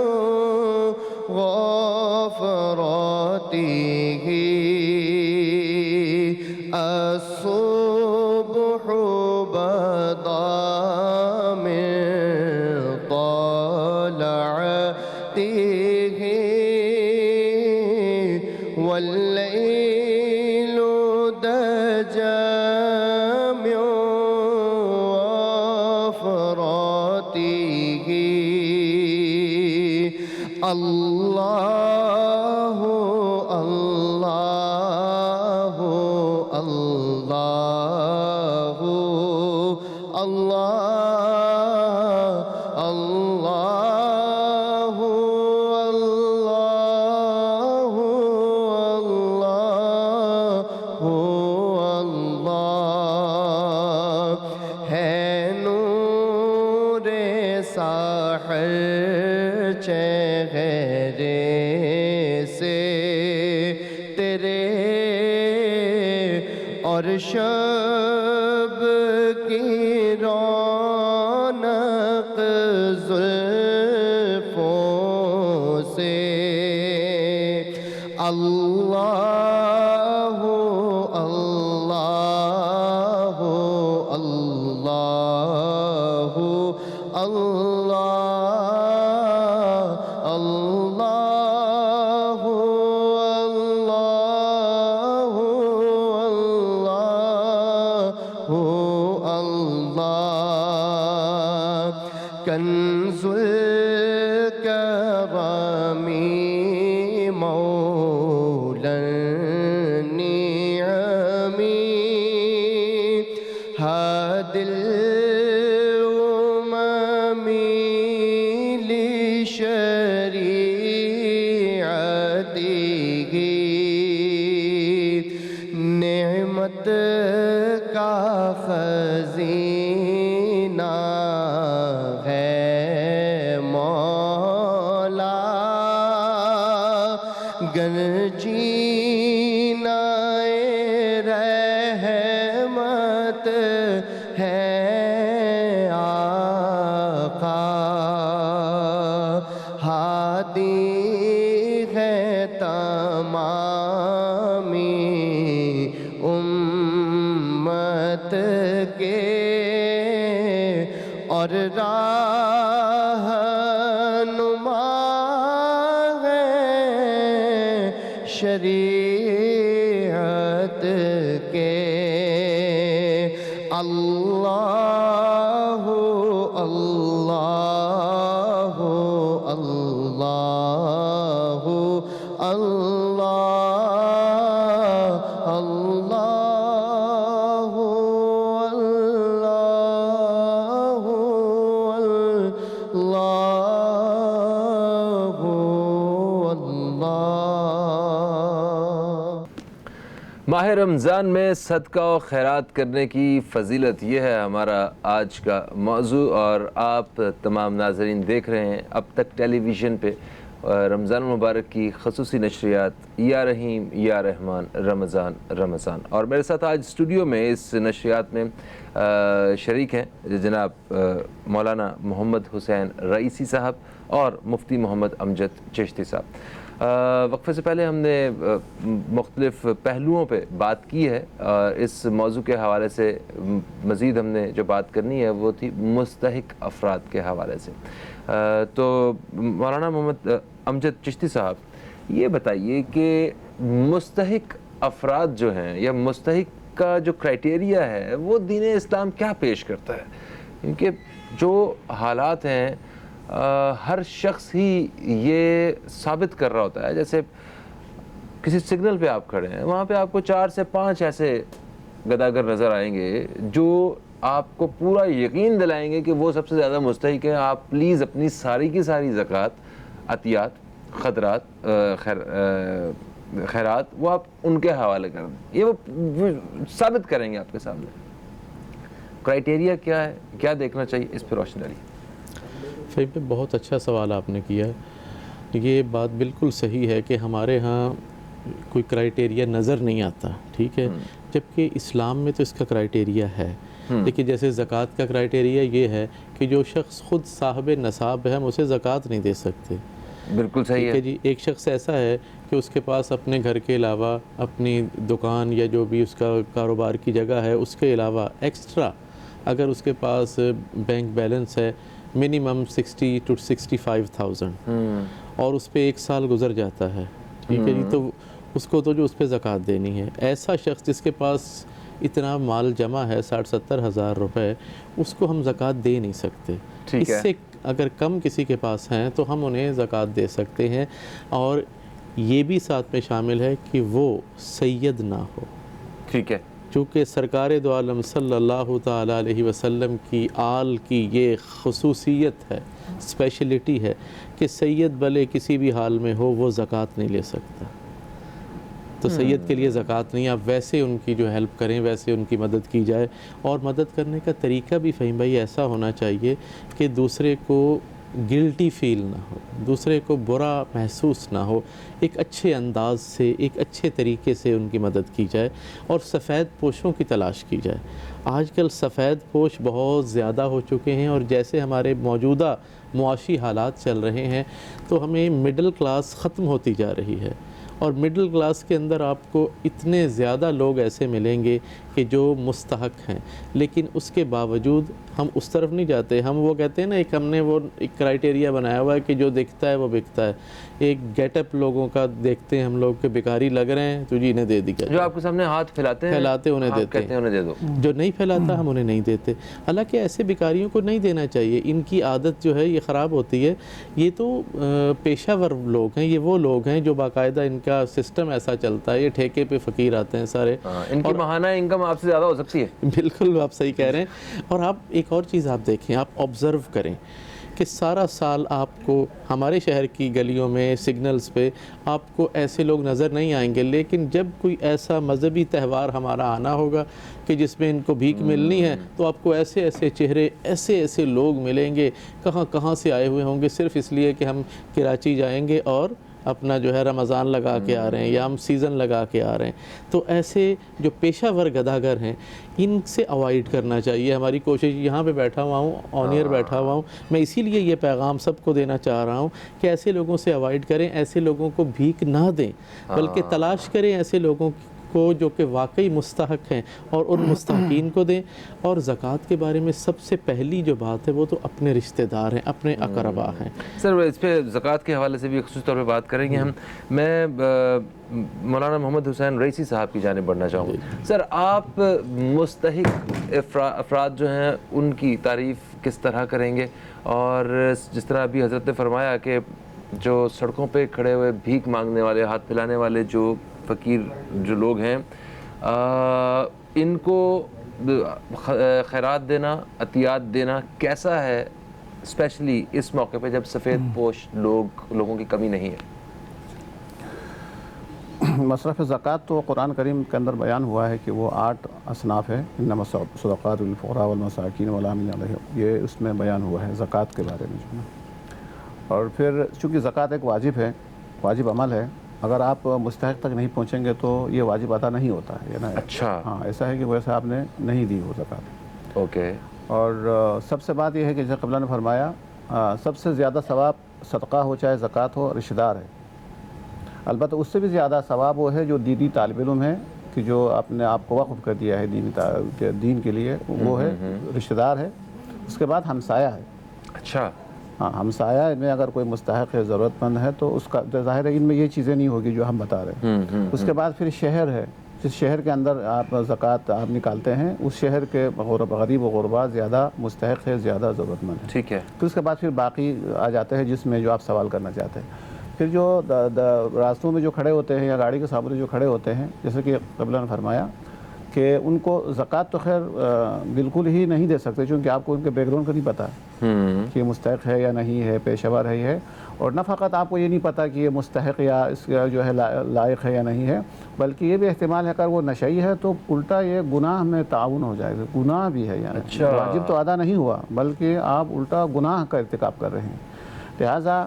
غفراته الصبح بدا من طلعته والليل دجى من غفراته الله الله الله الله الله الله الله ہے نور ساحر چہرے سے تیرے اور شب کی رونق زلفوں سے اللہ اللہ اللہ اللہ اللہ اللہ کنز الکرم مولا النعم هادي الأمم لشريعته نعمت کا خزینہ ہے مولا گنجینہ رحمت ہے آقا ہادی ہے تمامی امت کے اور راہنما ہے شریعت کے اللہ اللہ اللہ اللہ اللہ ماہ رمضان میں صدقہ و خیرات کرنے کی فضیلت، یہ ہے ہمارا آج کا موضوع، اور آپ تمام ناظرین دیکھ رہے ہیں اب تک ٹیلی ویژن پہ رمضان المبارک کی خصوصی نشریات یا رحیم یا رحمان رمضان رمضان، اور میرے ساتھ آج اسٹوڈیو میں اس نشریات میں شریک ہیں جناب مولانا محمد حسین رئیسی صاحب اور مفتی محمد امجد چشتی صاحب۔ وقفے سے پہلے ہم نے مختلف پہلوؤں پہ بات کی ہے، اس موضوع کے حوالے سے مزید ہم نے جو بات کرنی ہے وہ تھی مستحق افراد کے حوالے سے۔ تو مولانا محمد امجد چشتی صاحب یہ بتائیے کہ مستحق افراد جو ہیں یا مستحق کا جو کرائٹیریا ہے وہ دین اسلام کیا پیش کرتا ہے؟ کیونکہ جو حالات ہیں ہر شخص ہی یہ ثابت کر رہا ہوتا ہے. جیسے کسی سگنل پہ آپ کھڑے ہیں, وہاں پہ آپ کو 4 سے 5 ایسے گداگر نظر آئیں گے جو آپ کو پورا یقین دلائیں گے کہ وہ سب سے زیادہ مستحق ہیں. آپ پلیز اپنی ساری کی ساری زکوٰۃ, عطیات, خیرات خیرات وہ آپ ان کے حوالے کر دیں. یہ وہ ثابت کریں گے آپ کے سامنے. کرائٹیریا کیا ہے, کیا دیکھنا چاہیے, اس پہ روشنی ڈالیے. فہیم بھائی بہت اچھا سوال آپ نے کیا ہے. یہ بات بالکل صحیح ہے کہ ہمارے ہاں کوئی کرائٹیریا نظر نہیں آتا, ٹھیک ہے, جبکہ اسلام میں تو اس کا کرائٹیریا ہے. لیکن جیسے زکوٰۃ کا کرائٹیریا یہ ہے کہ جو شخص خود صاحب نصاب ہے ہم اسے زکوٰۃ نہیں دے سکتے. بالکل صحیح ہے جی. ایک شخص ایسا ہے کہ اس کے پاس اپنے گھر کے علاوہ اپنی دکان یا جو بھی اس کا کاروبار کی جگہ ہے اس کے علاوہ ایکسٹرا اگر اس کے پاس بینک بیلنس ہے منیمم 60 to 65,000 اور اس پہ 1 سال گزر جاتا ہے, ٹھیک ہے جی, تو اس کو تو جو اس پہ زکوٰۃ دینی ہے. ایسا شخص جس کے پاس اتنا مال جمع ہے 60-70 ہزار روپے, اس کو ہم زکوٰۃ دے نہیں سکتے. اس سے اگر کم کسی کے پاس ہیں تو ہم انہیں زکوٰۃ دے سکتے ہیں, اور یہ بھی ساتھ میں شامل ہے کہ وہ سید نہ ہو. ٹھیک ہے, چونکہ سرکار دو عالم صلی اللہ تعالیٰ علیہ وسلم کی آل کی یہ خصوصیت ہے, اسپیشلٹی ہے کہ سید بھلے کسی بھی حال میں ہو وہ زکوٰۃ نہیں لے سکتا. تو سید کے لیے زکوٰۃ نہیں. آپ ویسے ان کی جو ہیلپ کریں, ویسے ان کی مدد کی جائے, اور مدد کرنے کا طریقہ بھی فہیم بھائی ایسا ہونا چاہیے کہ دوسرے کو گلٹی فیل نہ ہو, دوسرے کو برا محسوس نہ ہو. ایک اچھے انداز سے, ایک اچھے طریقے سے ان کی مدد کی جائے, اور سفید پوشوں کی تلاش کی جائے. آج کل سفید پوش بہت زیادہ ہو چکے ہیں, اور جیسے ہمارے موجودہ معاشی حالات چل رہے ہیں تو ہمیں مڈل کلاس ختم ہوتی جا رہی ہے. اور مڈل کلاس کے اندر آپ کو اتنے زیادہ لوگ ایسے ملیں گے کہ جو مستحق ہیں, لیکن اس کے باوجود ہم اس طرف نہیں جاتے. ہم وہ کہتے ہیں نا, ہم نے وہ ایک کرائٹیریا بنایا ہوا ہے کہ جو دکھتا ہے وہ بکتا ہے. ایک گیٹ اپ لوگوں کا دیکھتے ہیں ہم لوگ کہ بیکاری لگ رہے ہیں تو جی انہیں دے دیا, جو آپ کے سامنے ہاتھ پھیلاتے انہیں دیتے ہیں, انہیں دے دو. جو نہیں پھیلاتا ہم انہیں نہیں دیتے. حالانکہ ایسے بیکاریوں کو نہیں دینا چاہیے. ان کی عادت جو ہے یہ خراب ہوتی ہے. یہ تو پیشہ ور لوگ ہیں, یہ وہ لوگ ہیں جو باقاعدہ ان کا سسٹم ایسا چلتا ہے. یہ ٹھیکے پہ فقیر آتے ہیں سارے, ان کی ماہانہ انکم آپ سے زیادہ ہو سکتی ہے. بالکل آپ صحیح کہہ رہے ہیں. اور آپ ایک اور چیز آپ دیکھیں, آپ آبزرو کریں کہ سارا سال آپ کو ہمارے شہر کی گلیوں میں, سگنلز پہ آپ کو ایسے لوگ نظر نہیں آئیں گے, لیکن جب کوئی ایسا مذہبی تہوار ہمارا آنا ہوگا کہ جس میں ان کو بھیک ملنی ہے تو آپ کو ایسے ایسے چہرے, ایسے ایسے لوگ ملیں گے, کہاں سے آئے ہوئے ہوں گے صرف اس لیے کہ ہم کراچی جائیں گے اور اپنا جو ہے رمضان لگا کے آ رہے ہیں یا ہم سیزن لگا کے آ رہے ہیں. تو ایسے جو پیشہ ور گداگر ہیں ان سے اوائڈ کرنا چاہیے. ہماری کوشش, یہاں پہ بیٹھا ہوا ہوں, آن ایئر بیٹھا ہوا ہوں, میں اسی لیے یہ پیغام سب کو دینا چاہ رہا ہوں کہ ایسے لوگوں سے اوائڈ کریں, ایسے لوگوں کو بھیک نہ دیں, بلکہ تلاش کریں ایسے لوگوں کو جو کہ واقعی مستحق ہیں اور ان مستحقین کو دیں. اور زکوٰۃ کے بارے میں سب سے پہلی جو بات ہے وہ تو اپنے رشتہ دار ہیں, اپنے اقربا ہیں. سر اس پہ زکوٰۃ کے حوالے سے بھی خصوصی طور پہ بات کریں گے ہم. میں مولانا محمد حسین رئیسی صاحب کی جانب بڑھنا چاہوں گا. سر آپ مستحق افراد جو ہیں ان کی تعریف کس طرح کریں گے, اور جس طرح ابھی حضرت نے فرمایا کہ جو سڑکوں پہ کھڑے ہوئے بھیک مانگنے والے, ہاتھ پھیلانے والے جو فقیر جو لوگ ہیں, ان کو خیرات دینا, عطیات دینا کیسا ہے, اسپیشلی اس موقع پہ جب سفید پوش لوگوں کی کمی نہیں ہے؟ مصرف زکوٰۃ تو قرآن کریم کے اندر بیان ہوا ہے کہ وہ 8 اصناف ہے. انما الصدقات للفقراء والمساکین والعاملین علیہ, یہ اس میں بیان ہوا ہے زکوٰۃ کے بارے میں جو ہے. اور پھر چونکہ زکوٰۃ ایک واجب ہے, واجب عمل ہے, اگر آپ مستحق تک نہیں پہنچیں گے تو یہ واجب ادا نہیں ہوتا ہے نا. اچھا, ہاں ایسا ہے کہ ویسے آپ نے نہیں دی وہ زکوٰۃ. اوکے. اور سب سے بات یہ ہے کہ جیسے قبلہ نے فرمایا, سب سے زیادہ ثواب صدقہ ہو چاہے زکوٰۃ ہو, رشتہ دار ہے. البتہ اس سے بھی زیادہ ثواب وہ ہے جو دینی طالب علم ہے کہ جو اپنے آپ کو وقف کر دیا ہے دین کے لیے, وہ ہے رشتہ دار ہے. اس کے بعد ہمسایہ ہے. اچھا. ہاں, ہمسایہ میں اگر کوئی مستحق ہے, ضرورت مند ہے, تو اس کا ظاہر ہے ان میں یہ چیزیں نہیں ہوگی جو ہم بتا رہے ہیں. اس کے بعد پھر شہر ہے, جس شہر کے اندر آپ زکوٰۃ آپ نکالتے ہیں اس شہر کے غریب و غربا زیادہ مستحق ہے، زیادہ ضرورت مند ہے. ٹھیک ہے. پھر اس کے بعد پھر باقی آ جاتے ہیں جس میں جو آپ سوال کرنا چاہتے ہیں. پھر جو راستوں میں جو کھڑے ہوتے ہیں یا گاڑی کے سامنے جو کھڑے ہوتے ہیں، جیسے کہ قبلہ نے فرمایا کہ ان کو زکوٰۃ تو خیر بالکل ہی نہیں دے سکتے، چونکہ آپ کو ان کے بیک گراؤنڈ کا نہیں پتہ کہ یہ مستحق ہے یا نہیں ہے، پیشہ ور ہے یہ ہے. اور نہ فقط آپ کو یہ نہیں پتہ کہ یہ مستحق یا اس کا جو ہے لائق ہے یا نہیں ہے، بلکہ یہ بھی احتمال ہے اگر وہ نشئی ہے تو الٹا یہ گناہ میں تعاون ہو جائے گا. گناہ بھی ہے، یعنی واجب تو ادا نہیں ہوا بلکہ آپ الٹا گناہ کا ارتکاب کر رہے ہیں. لہٰذا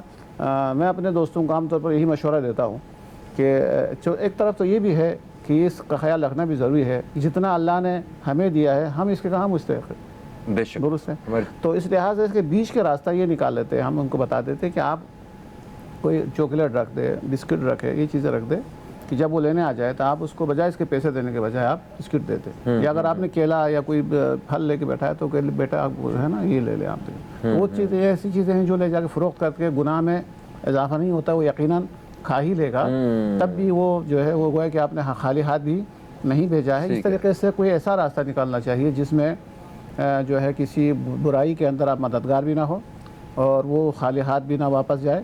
میں اپنے دوستوں کو عام طور پر یہی مشورہ دیتا ہوں کہ ایک طرف تو یہ بھی ہے کہ اس کا خیال رکھنا بھی ضروری ہے کہ جتنا اللہ نے ہمیں دیا ہے ہم اس کے کہاں مستحق ہیں. بے شک درست ہے. تو اس لحاظ سے اس کے بیچ کے راستہ یہ نکال لیتے ہیں، ہم ان کو بتا دیتے کہ آپ کوئی چاکلیٹ رکھ دے، بسکٹ رکھے، یہ چیزیں رکھ دے کہ جب وہ لینے آ جائے تو آپ اس کو بجائے اس کے پیسے دینے کے بجائے آپ بسکٹ دیتے. یا اگر آپ نے کیلا یا کوئی پھل لے کے بیٹھا ہے تو کہ بیٹا آپ ہے نا یہ لے لیں آپ. وہ چیزیں ایسی چیزیں ہیں جو لے جا کے فروخت کر کے گناہ میں اضافہ نہیں ہوتا، وہ یقیناً کھا ہی لے گا، تب بھی وہ جو ہے وہ گویا کہ آپ نے خالی ہاتھ بھی نہیں بھیجا ہے. اس طریقے سے کوئی ایسا راستہ نکالنا چاہیے جس میں جو ہے کسی برائی کے اندر آپ مددگار بھی نہ ہو اور وہ خالی ہاتھ بھی نہ واپس جائے.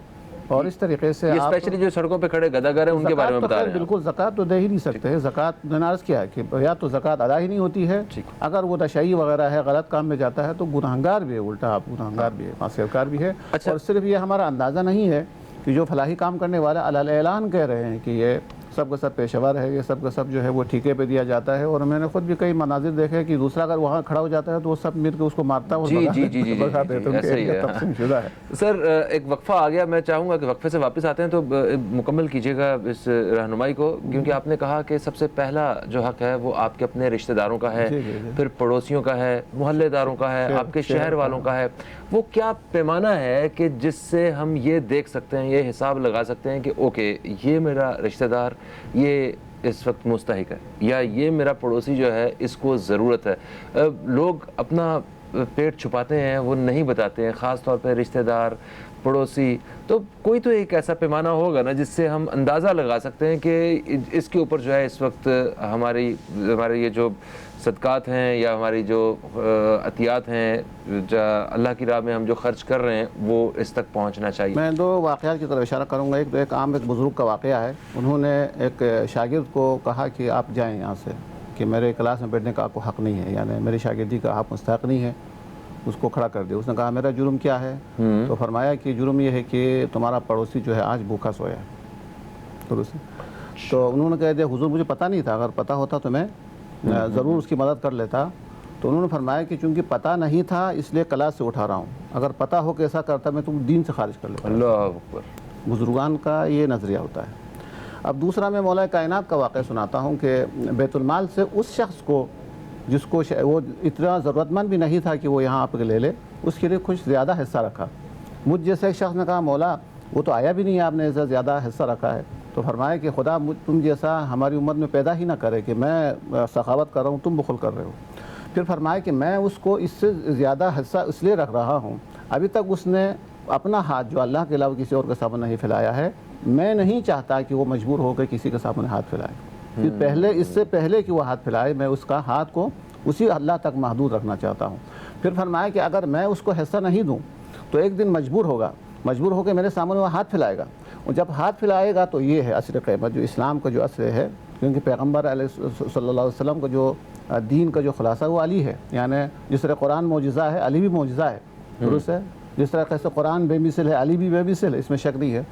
اور اس طریقے سے یہ اسپیشلی جو سڑکوں پہ کھڑے گداگر ہیں ان کے بارے میں بتا رہے ہیں. بالکل زکوٰۃ تو دے ہی نہیں سکتے ہیں. زکوٰۃ میں نے عرض کیا ہے کہ یا تو زکوٰۃ ادا ہی نہیں ہوتی ہے، اگر وہ نشئی وغیرہ ہے، غلط کام میں جاتا ہے تو گنہگار بھی ہے، الٹا آپ گنہگار بھی ہے، معصیتکار بھی ہے. اور صرف یہ ہمارا اندازہ نہیں ہے کہ جو فلاحی کام کرنے والا علی اعلان کہہ رہے ہیں کہ یہ سب کا سب پیشہ ور ہے، یہ سب کا سب جو ہے وہ ٹھیکے پہ دیا جاتا ہے. اور میں نے خود بھی کئی مناظر دیکھے کہ دوسرا اگر وہاں کھڑا ہو جاتا ہے تو وہ سب مل کے اس کو مارتا ہے. سر ایک وقفہ آ گیا، میں چاہوں گا کہ وقفے سے واپس آتے ہیں تو مکمل کیجیے گا اس رہنمائی کو، کیونکہ آپ نے کہا کہ سب سے پہلا جو حق ہے وہ آپ کے اپنے رشتہ داروں کا ہے، پھر پڑوسیوں کا ہے، محلے داروں کا ہے، آپ کے شہر والوں کا ہے. وہ کیا پیمانہ ہے کہ جس سے ہم یہ دیکھ سکتے ہیں، یہ حساب لگا سکتے ہیں کہ اوکے یہ میرا رشتہ دار یہ اس وقت مستحق ہے، یا یہ میرا پڑوسی جو ہے اس کو ضرورت ہے. لوگ اپنا پیٹ چھپاتے ہیں، وہ نہیں بتاتے ہیں، خاص طور پہ رشتہ دار، پڑوسی. تو کوئی تو ایک ایسا پیمانہ ہوگا نا جس سے ہم اندازہ لگا سکتے ہیں کہ اس کے اوپر جو ہے اس وقت ہمارے یہ جو صدقات ہیں یا ہماری جو عطیات ہیں اللہ کی راہ میں ہم جو خرچ کر رہے ہیں وہ اس تک پہنچنا چاہیے. میں دو واقعات کی طرف اشارہ کروں گا. ایک عام ایک بزرگ کا واقعہ ہے. انہوں نے ایک شاگرد کو کہا کہ آپ جائیں یہاں سے، کہ میرے کلاس میں بیٹھنے کا آپ کو حق نہیں ہے، یعنی میری شاگردی کا آپ مستحق نہیں ہے. اس کو کھڑا کر دیا. اس نے کہا میرا جرم کیا ہے؟ تو فرمایا کہ جرم یہ ہے کہ تمہارا پڑوسی جو ہے آج بھوکا سویا ہے. تو انہوں نے کہہ دیا حضور مجھے پتہ نہیں تھا، اگر پتہ ہوتا تو میں ضرور اس کی مدد کر لیتا. تو انہوں نے فرمایا کہ چونکہ پتہ نہیں تھا اس لیے کلاس سے اٹھا رہا ہوں، اگر پتہ ہو کہ ایسا کرتا میں تم دین سے خارج کر لیتا. اللہ اکبر. بزرگان کا یہ نظریہ ہوتا ہے. اب دوسرا میں مولا کائنات کا واقعہ سناتا ہوں کہ بیت المال سے اس شخص کو جس کو وہ اتنا ضرورت مند بھی نہیں تھا کہ وہ یہاں آپ کے لے لے، اس کے لیے کچھ زیادہ حصہ رکھا. مجھ جیسے ایک شخص نے کہا مولا وہ تو آیا بھی نہیں ہے، آپ نے زیادہ حصہ رکھا ہے. تو فرمایا کہ خدا تم جیسا ہماری امت میں پیدا ہی نہ کرے کہ میں سخاوت کر رہا ہوں، تم بخل کر رہے ہو. پھر فرمایا کہ میں اس کو اس سے زیادہ حصہ اس لیے رکھ رہا ہوں، ابھی تک اس نے اپنا ہاتھ جو اللہ کے علاوہ کسی اور کے سامنے نہیں پھیلایا ہے. میں نہیں چاہتا کہ وہ مجبور ہو کے کسی کے سامنے ہاتھ پھیلائے. پھر اس سے پہلے کہ وہ ہاتھ پھیلائے میں اس کا ہاتھ کو اسی اللہ تک محدود رکھنا چاہتا ہوں. پھر فرمایا کہ اگر میں اس کو حصہ نہیں دوں تو ایک دن مجبور ہو کے میرے سامنے وہ ہاتھ پھیلائے گا. اور جب ہاتھ پھیلائے گا تو یہ ہے اصل قیمت جو اسلام کا جو اصل ہے، کیونکہ پیغمبر علیہ صلی اللہ علیہ وسلم کا جو دین کا جو خلاصہ وہ علی ہے. یعنی جس طرح قرآن معجزہ ہے علی بھی معجزہ ہے. درست ہے. جس طرح سے قرآن بے مثل ہے علی بھی بے مثل ہے، اس میں شک نہیں ہے.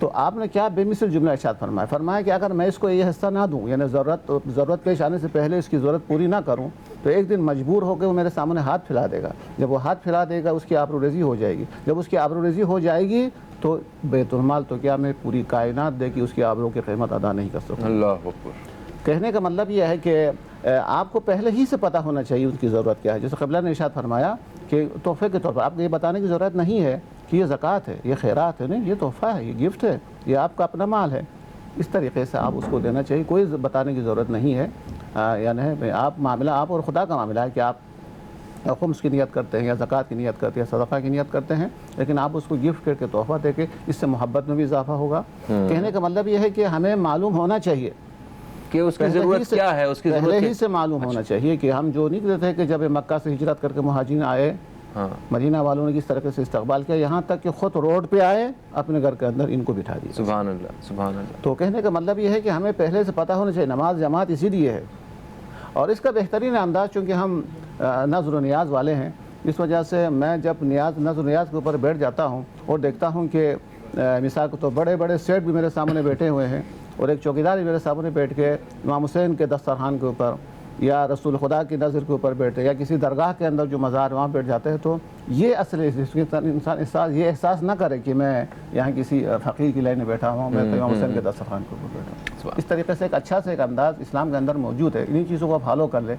تو آپ نے کیا بے مثل جملہ ارشاد فرمایا کہ اگر میں اس کو یہ حصہ نہ دوں، یعنی ضرورت پیش آنے سے پہلے اس کی ضرورت پوری نہ کروں، تو ایک دن مجبور ہو کے وہ میرے سامنے ہاتھ پھیلا دے گا. جب وہ ہاتھ پھیلا دے گا اس کی آبروریزی ہو جائے گی. جب اس کی آبروریزی ہو جائے گی تو بیت المال تو کیا میں پوری کائنات دے کہ اس کی آبرو کی قیمت ادا نہیں کر سکوں. اللہ اکبر. کہنے کا مطلب یہ ہے کہ آپ کو پہلے ہی سے پتہ ہونا چاہیے ان کی ضرورت کیا ہے. جیسے قبلہ نے ارشاد فرمایا کہ تحفے کے طور پر آپ کو یہ بتانے کی ضرورت نہیں ہے کہ یہ زکوٰۃ ہے، یہ خیرات ہے، نہیں، یہ تحفہ ہے، یہ گفٹ ہے، یہ آپ کا اپنا مال ہے. اس طریقے سے آپ اس کو دینا چاہیے. کوئی بتانے کی ضرورت نہیں ہے. یعنی معاملہ آپ اور خدا کا معاملہ ہے کہ آپ خمس کی نیت کرتے ہیں یا زکوٰۃ کی نیت کرتے ہیں یا صدقہ کی نیت کرتے ہیں، لیکن آپ اس کو گفٹ کر کے تحفہ دے کے اس سے محبت میں بھی اضافہ ہوگا. کہنے کا مطلب یہ ہے کہ ہمیں معلوم ہونا چاہیے کہ اس کی ضرورت کیا ہے، اس کی ضرورت پہلے ہی سے معلوم ہونا چاہیے کہ ہم جو نہیں کہتے کہ جب مکہ سے ہجرت کر کے مہاجرین آئے، مدینہ والوں نے کس طریقے سے استقبال کیا، یہاں تک کہ خود روڈ پہ آئے، اپنے گھر کے اندر ان کو بٹھا دیا. سبحان اللہ، سبحان اللہ. تو کہنے کا مطلب یہ ہے کہ ہمیں پہلے سے پتہ ہونا چاہیے نماز جماعت اسی لیے ہے، اور اس کا بہترین انداز چونکہ ہم نظر و نیاز والے ہیں، اس وجہ سے میں جب نظر و نیاز کے اوپر بیٹھ جاتا ہوں اور دیکھتا ہوں کہ مثال کو تو بڑے بڑے سیٹ بھی میرے سامنے بیٹھے ہوئے ہیں، اور ایک چوکیدار بھی میرے سامنے بیٹھ کے امام حسین کے دسترخوان کے اوپر یا رسول خدا کی نظر کے اوپر بیٹھے، یا کسی درگاہ کے اندر جو مزار وہاں بیٹھ جاتے ہیں، تو یہ اصل انسان یہ احساس نہ کرے کہ میں یہاں کسی فقیر کی لائن میں بیٹھا ہوں، میں تو امام حسین کے دسترخوان کے اوپر بیٹھا ہوں. اس طریقے سے ایک اچھا سے ایک انداز اسلام کے اندر موجود ہے. انہی چیزوں کو آپ فالو کر لیں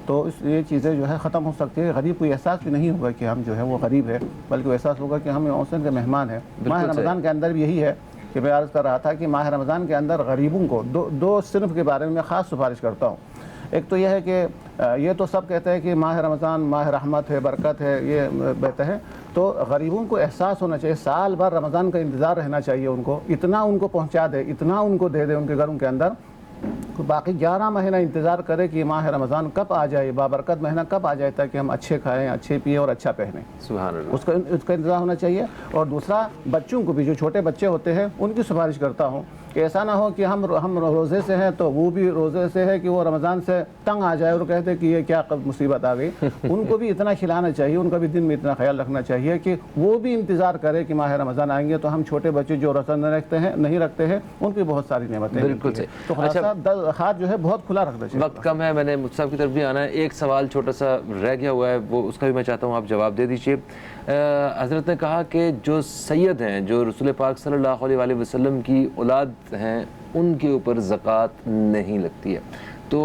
تو یہ چیزیں جو ہے ختم ہو سکتی ہے. غریب کو احساس بھی نہیں ہوگا کہ ہم جو ہے وہ غریب ہے، بلکہ وہ احساس ہوگا کہ ہم امام حسین کے مہمان ہیں. ماہ رمضان کے اندر بھی یہی ہے کہ میں عرض کر رہا تھا کہ ماہ رمضان کے اندر غریبوں کو دو صنف کے بارے میں خاص سفارش کرتا ہوں. ایک تو یہ ہے کہ یہ تو سب کہتے ہیں کہ ماہ رمضان ماہ رحمت ہے، برکت ہے، یہ بہتر ہے، تو غریبوں کو احساس ہونا چاہیے، سال بھر رمضان کا انتظار رہنا چاہیے ان کو، اتنا ان کو پہنچا دے، اتنا ان کو دے دے ان کے گھروں کے اندر، باقی 11 مہینہ انتظار کرے کہ ماہ رمضان کب آ جائے، بابرکت مہینہ کب آ جائے، تاکہ ہم اچھے کھائیں، اچھے پئیں اور اچھا پہنیں. سبحان اللہ. اس کا انتظار ہونا چاہیے. اور دوسرا بچوں کو بھی، جو چھوٹے بچے ہوتے ہیں ان کی سفارش کرتا ہوں کہ ایسا نہ ہو کہ ہم روزے سے ہیں تو وہ بھی روزے سے ہے کہ وہ رمضان سے تنگ آ جائے اور کہتے کہ یہ کیا مصیبت آ گئی. ان کو بھی اتنا کھلانا چاہیے، ان کا بھی دن میں اتنا خیال رکھنا چاہیے کہ وہ بھی انتظار کرے کہ ماہ رمضان آئیں گے تو ہم چھوٹے بچے جو روزہ نہیں رکھتے ہیں ان کی بہت ساری نعمتیں. بالکل صحیح. تو خلاصہ ہاتھ جو ہے بہت کھلا رکھنا چاہیے. وقت کم ہے، میں نے مفتی صاحب کی طرف بھی آنا ہے. ایک سوال چھوٹا سا رہ گیا ہوا ہے، وہ اس کا بھی میں چاہتا ہوں آپ جواب دے دیجیے. حضرت نے کہا کہ جو سید ہیں، جو رسول پاک صلی اللہ علیہ وآلہ وسلم کی اولاد ہیں، ان کے اوپر زکوٰۃ نہیں لگتی ہے، تو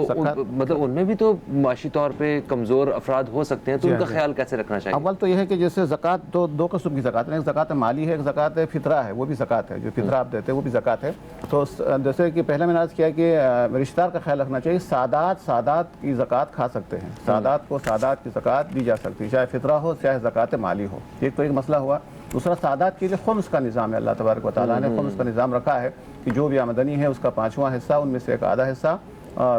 مطلب ان میں بھی تو معاشی طور پہ کمزور افراد ہو سکتے ہیں، تو ان کا خیال کیسے رکھنا چاہیے؟ اول تو یہ ہے کہ جیسے زکوٰۃ دو قسم کی زکوٰۃ ہے، ایک زکوٰۃ مالی ہے، ایک زکوٰۃ فطرہ ہے، وہ بھی زکوٰۃ ہے، جو فطرہ آپ دیتے ہیں وہ بھی زکوٰۃ ہے. تو جیسے کہ پہلے میں نے عرض کیا کہ رشتہ دار کا خیال رکھنا چاہیے. سادات کی زکوٰۃ کھا سکتے ہیں، سادات کو سادات کی زکوٰۃ دی جا سکتی ہے، چاہے فطرہ ہو چاہے زکوٰۃ مالی ہو. ایک تو ایک مسئلہ ہوا. دوسرا سادات کے لیے خمس کا نظام ہے. اللہ تبارک و تعالیٰ نے خمس کا نظام رکھا ہے کہ جو بھی آمدنی ہے اس کا 5واں حصہ، ان میں سے ایک آدھا حصہ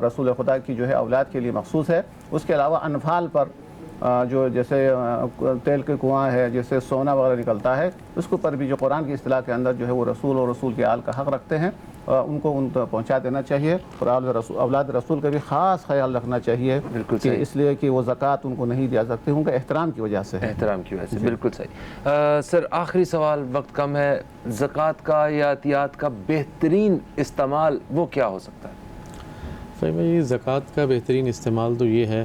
رسول خدا کی جو ہے اولاد کے لیے مخصوص ہے. اس کے علاوہ انفال پر جو جیسے تیل کے کنواں ہے، جیسے سونا وغیرہ نکلتا ہے، اس کے اوپر بھی جو قرآن کی اصطلاح کے اندر جو ہے وہ رسول اور رسول کے آل کا حق رکھتے ہیں، ان کو پہنچا دینا چاہیے. اور اولاد رسول کا بھی خاص خیال رکھنا چاہیے، کہ اس لیے کہ وہ زکوٰۃ ان کو نہیں دیا سکتے، ان کا احترام کی وجہ سے. احترام کی وجہ سے، بالکل صحیح. سر آخری سوال، وقت کم ہے، زکوٰۃ کا یا عطیات کا بہترین استعمال وہ کیا ہو سکتا ہے؟ زکوٰۃ کا بہترین استعمال تو یہ ہے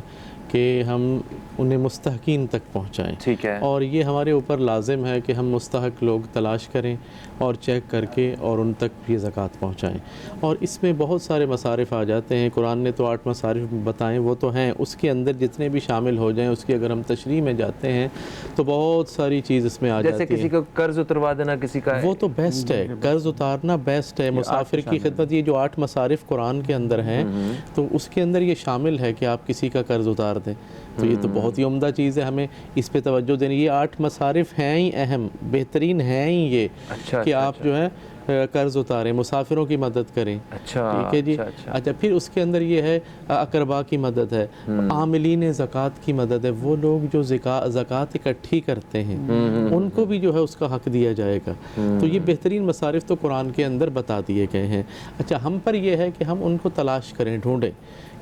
کہ ہم انہیں مستحقین تک پہنچائیں. ٹھیک ہے. اور یہ ہمارے اوپر لازم ہے کہ ہم مستحق لوگ تلاش کریں اور چیک کر کے اور ان تک یہ زکوٰۃ پہنچائیں. اور اس میں بہت سارے مصارف آ جاتے ہیں. قرآن نے تو 8 مصارف بتائیں، وہ تو ہیں، اس کے اندر جتنے بھی شامل ہو جائیں، اس کی اگر ہم تشریح میں جاتے ہیں تو بہت ساری چیز اس میں آ جاتی ہے. جیسے کسی کو قرض اتروا دینا، کسی کا، وہ تو بیسٹ ہے. قرض اتارنا بیسٹ ہے. مسافر کی خدمت، یہ جو 8 مصارف قرآن کے اندر ہیں تو اس کے اندر یہ شامل ہے کہ آپ کسی کا قرض اتار دیں. تو یہ تو بہت ہی عمدہ چیز ہے، ہمیں اس پہ توجہ دینی. یہ 8 مصارف ہیں ہی اہم، بہترین ہیں ہی یہ، کہ آپ جو ہے قرض اتاریں، مسافروں کی مدد کریں. ٹھیک ہے جی. اچھا، پھر اس کے اندر یہ ہے اقربا کی مدد ہے، عاملین زکوٰۃ کی مدد ہے. وہ لوگ جو زکوٰۃ اکٹھی کرتے ہیں ان کو بھی جو ہے اس کا حق دیا جائے گا. تو یہ بہترین مصارف تو قرآن کے اندر بتا دیے گئے ہیں. اچھا، ہم پر یہ ہے کہ ہم ان کو تلاش کریں، ڈھونڈیں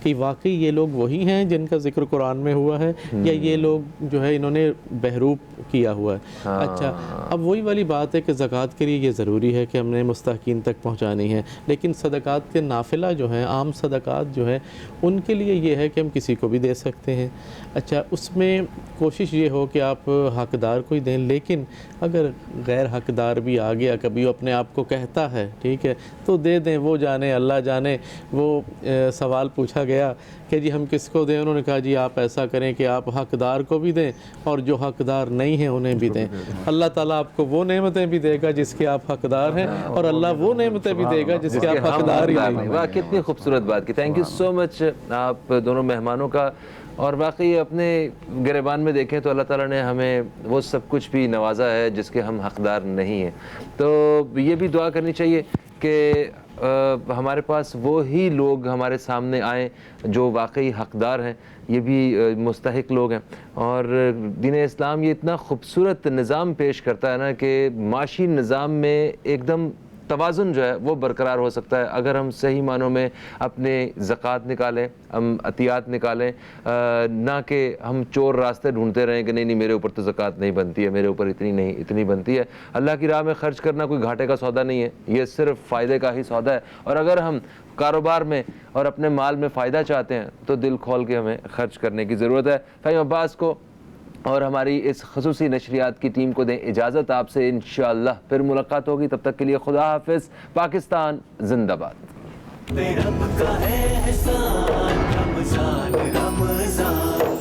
کہ واقعی یہ لوگ وہی ہیں جن کا ذکر قرآن میں ہوا ہے، یا یہ لوگ جو ہے انہوں نے بہروپ کیا ہوا ہے. اچھا، اب وہی والی بات ہے کہ زکوٰۃ کے لیے یہ ضروری ہے کہ ہم نے مستحقین تک پہنچانی ہے. لیکن صدقات کے نافلہ جو ہیں، عام صدقات جو ہیں، ان کے لیے یہ ہے کہ ہم کسی کو بھی دے سکتے ہیں. اچھا، اس میں کوشش یہ ہو کہ آپ حقدار کو ہی دیں. لیکن اگر غیر حقدار بھی آ گیا، کبھی وہ اپنے آپ کو کہتا ہے، ٹھیک ہے، تو دے دیں. وہ جانے، اللہ جانے. وہ سوال پوچھا گیا کہ جی ہم کس کو دیں؟ انہوں نے کہا جی آپ ایسا کریں کہ آپ حقدار کو بھی دیں اور جو حقدار نہیں ہیں انہیں بھی دیں. اللہ تعالیٰ آپ کو وہ نعمتیں بھی دے گا جس کے آپ حقدار ہیں، اور اللہ وہ نعمتیں بھی دے گا جس کے آپ حقدار ہی نہیں. واہ، کتنی خوبصورت بات کی. تھینک یو سو مچ آپ دونوں مہمانوں کا. اور واقعی اپنے گریبان میں دیکھیں تو اللہ تعالیٰ نے ہمیں وہ سب کچھ بھی نوازا ہے جس کے ہم حقدار نہیں ہیں. تو یہ بھی دعا کرنی چاہیے کہ کہ ہمارے پاس وہی لوگ ہمارے سامنے آئیں جو واقعی حقدار ہیں، یہ بھی مستحق لوگ ہیں. اور دین اسلام یہ اتنا خوبصورت نظام پیش کرتا ہے نا کہ معاشی نظام میں ایک دم توازن جو ہے وہ برقرار ہو سکتا ہے اگر ہم صحیح معنوں میں اپنے زکوٰۃ نکالیں، ہم عطیات نکالیں، نہ کہ ہم چور راستے ڈھونڈتے رہیں کہ نہیں میرے اوپر تو زکوٰۃ نہیں بنتی ہے، میرے اوپر اتنی بنتی ہے. اللہ کی راہ میں خرچ کرنا کوئی گھاٹے کا سودا نہیں ہے، یہ صرف فائدے کا ہی سودا ہے. اور اگر ہم کاروبار میں اور اپنے مال میں فائدہ چاہتے ہیں تو دل کھول کے ہمیں خرچ کرنے کی ضرورت ہے. فہیم عباس کو اور ہماری اس خصوصی نشریات کی ٹیم کو دیں اجازت. آپ سے انشاءاللہ پھر ملاقات ہوگی، تب تک کے لیے خدا حافظ. پاکستان زندہ باد. رب کا احسان رمضان رمضان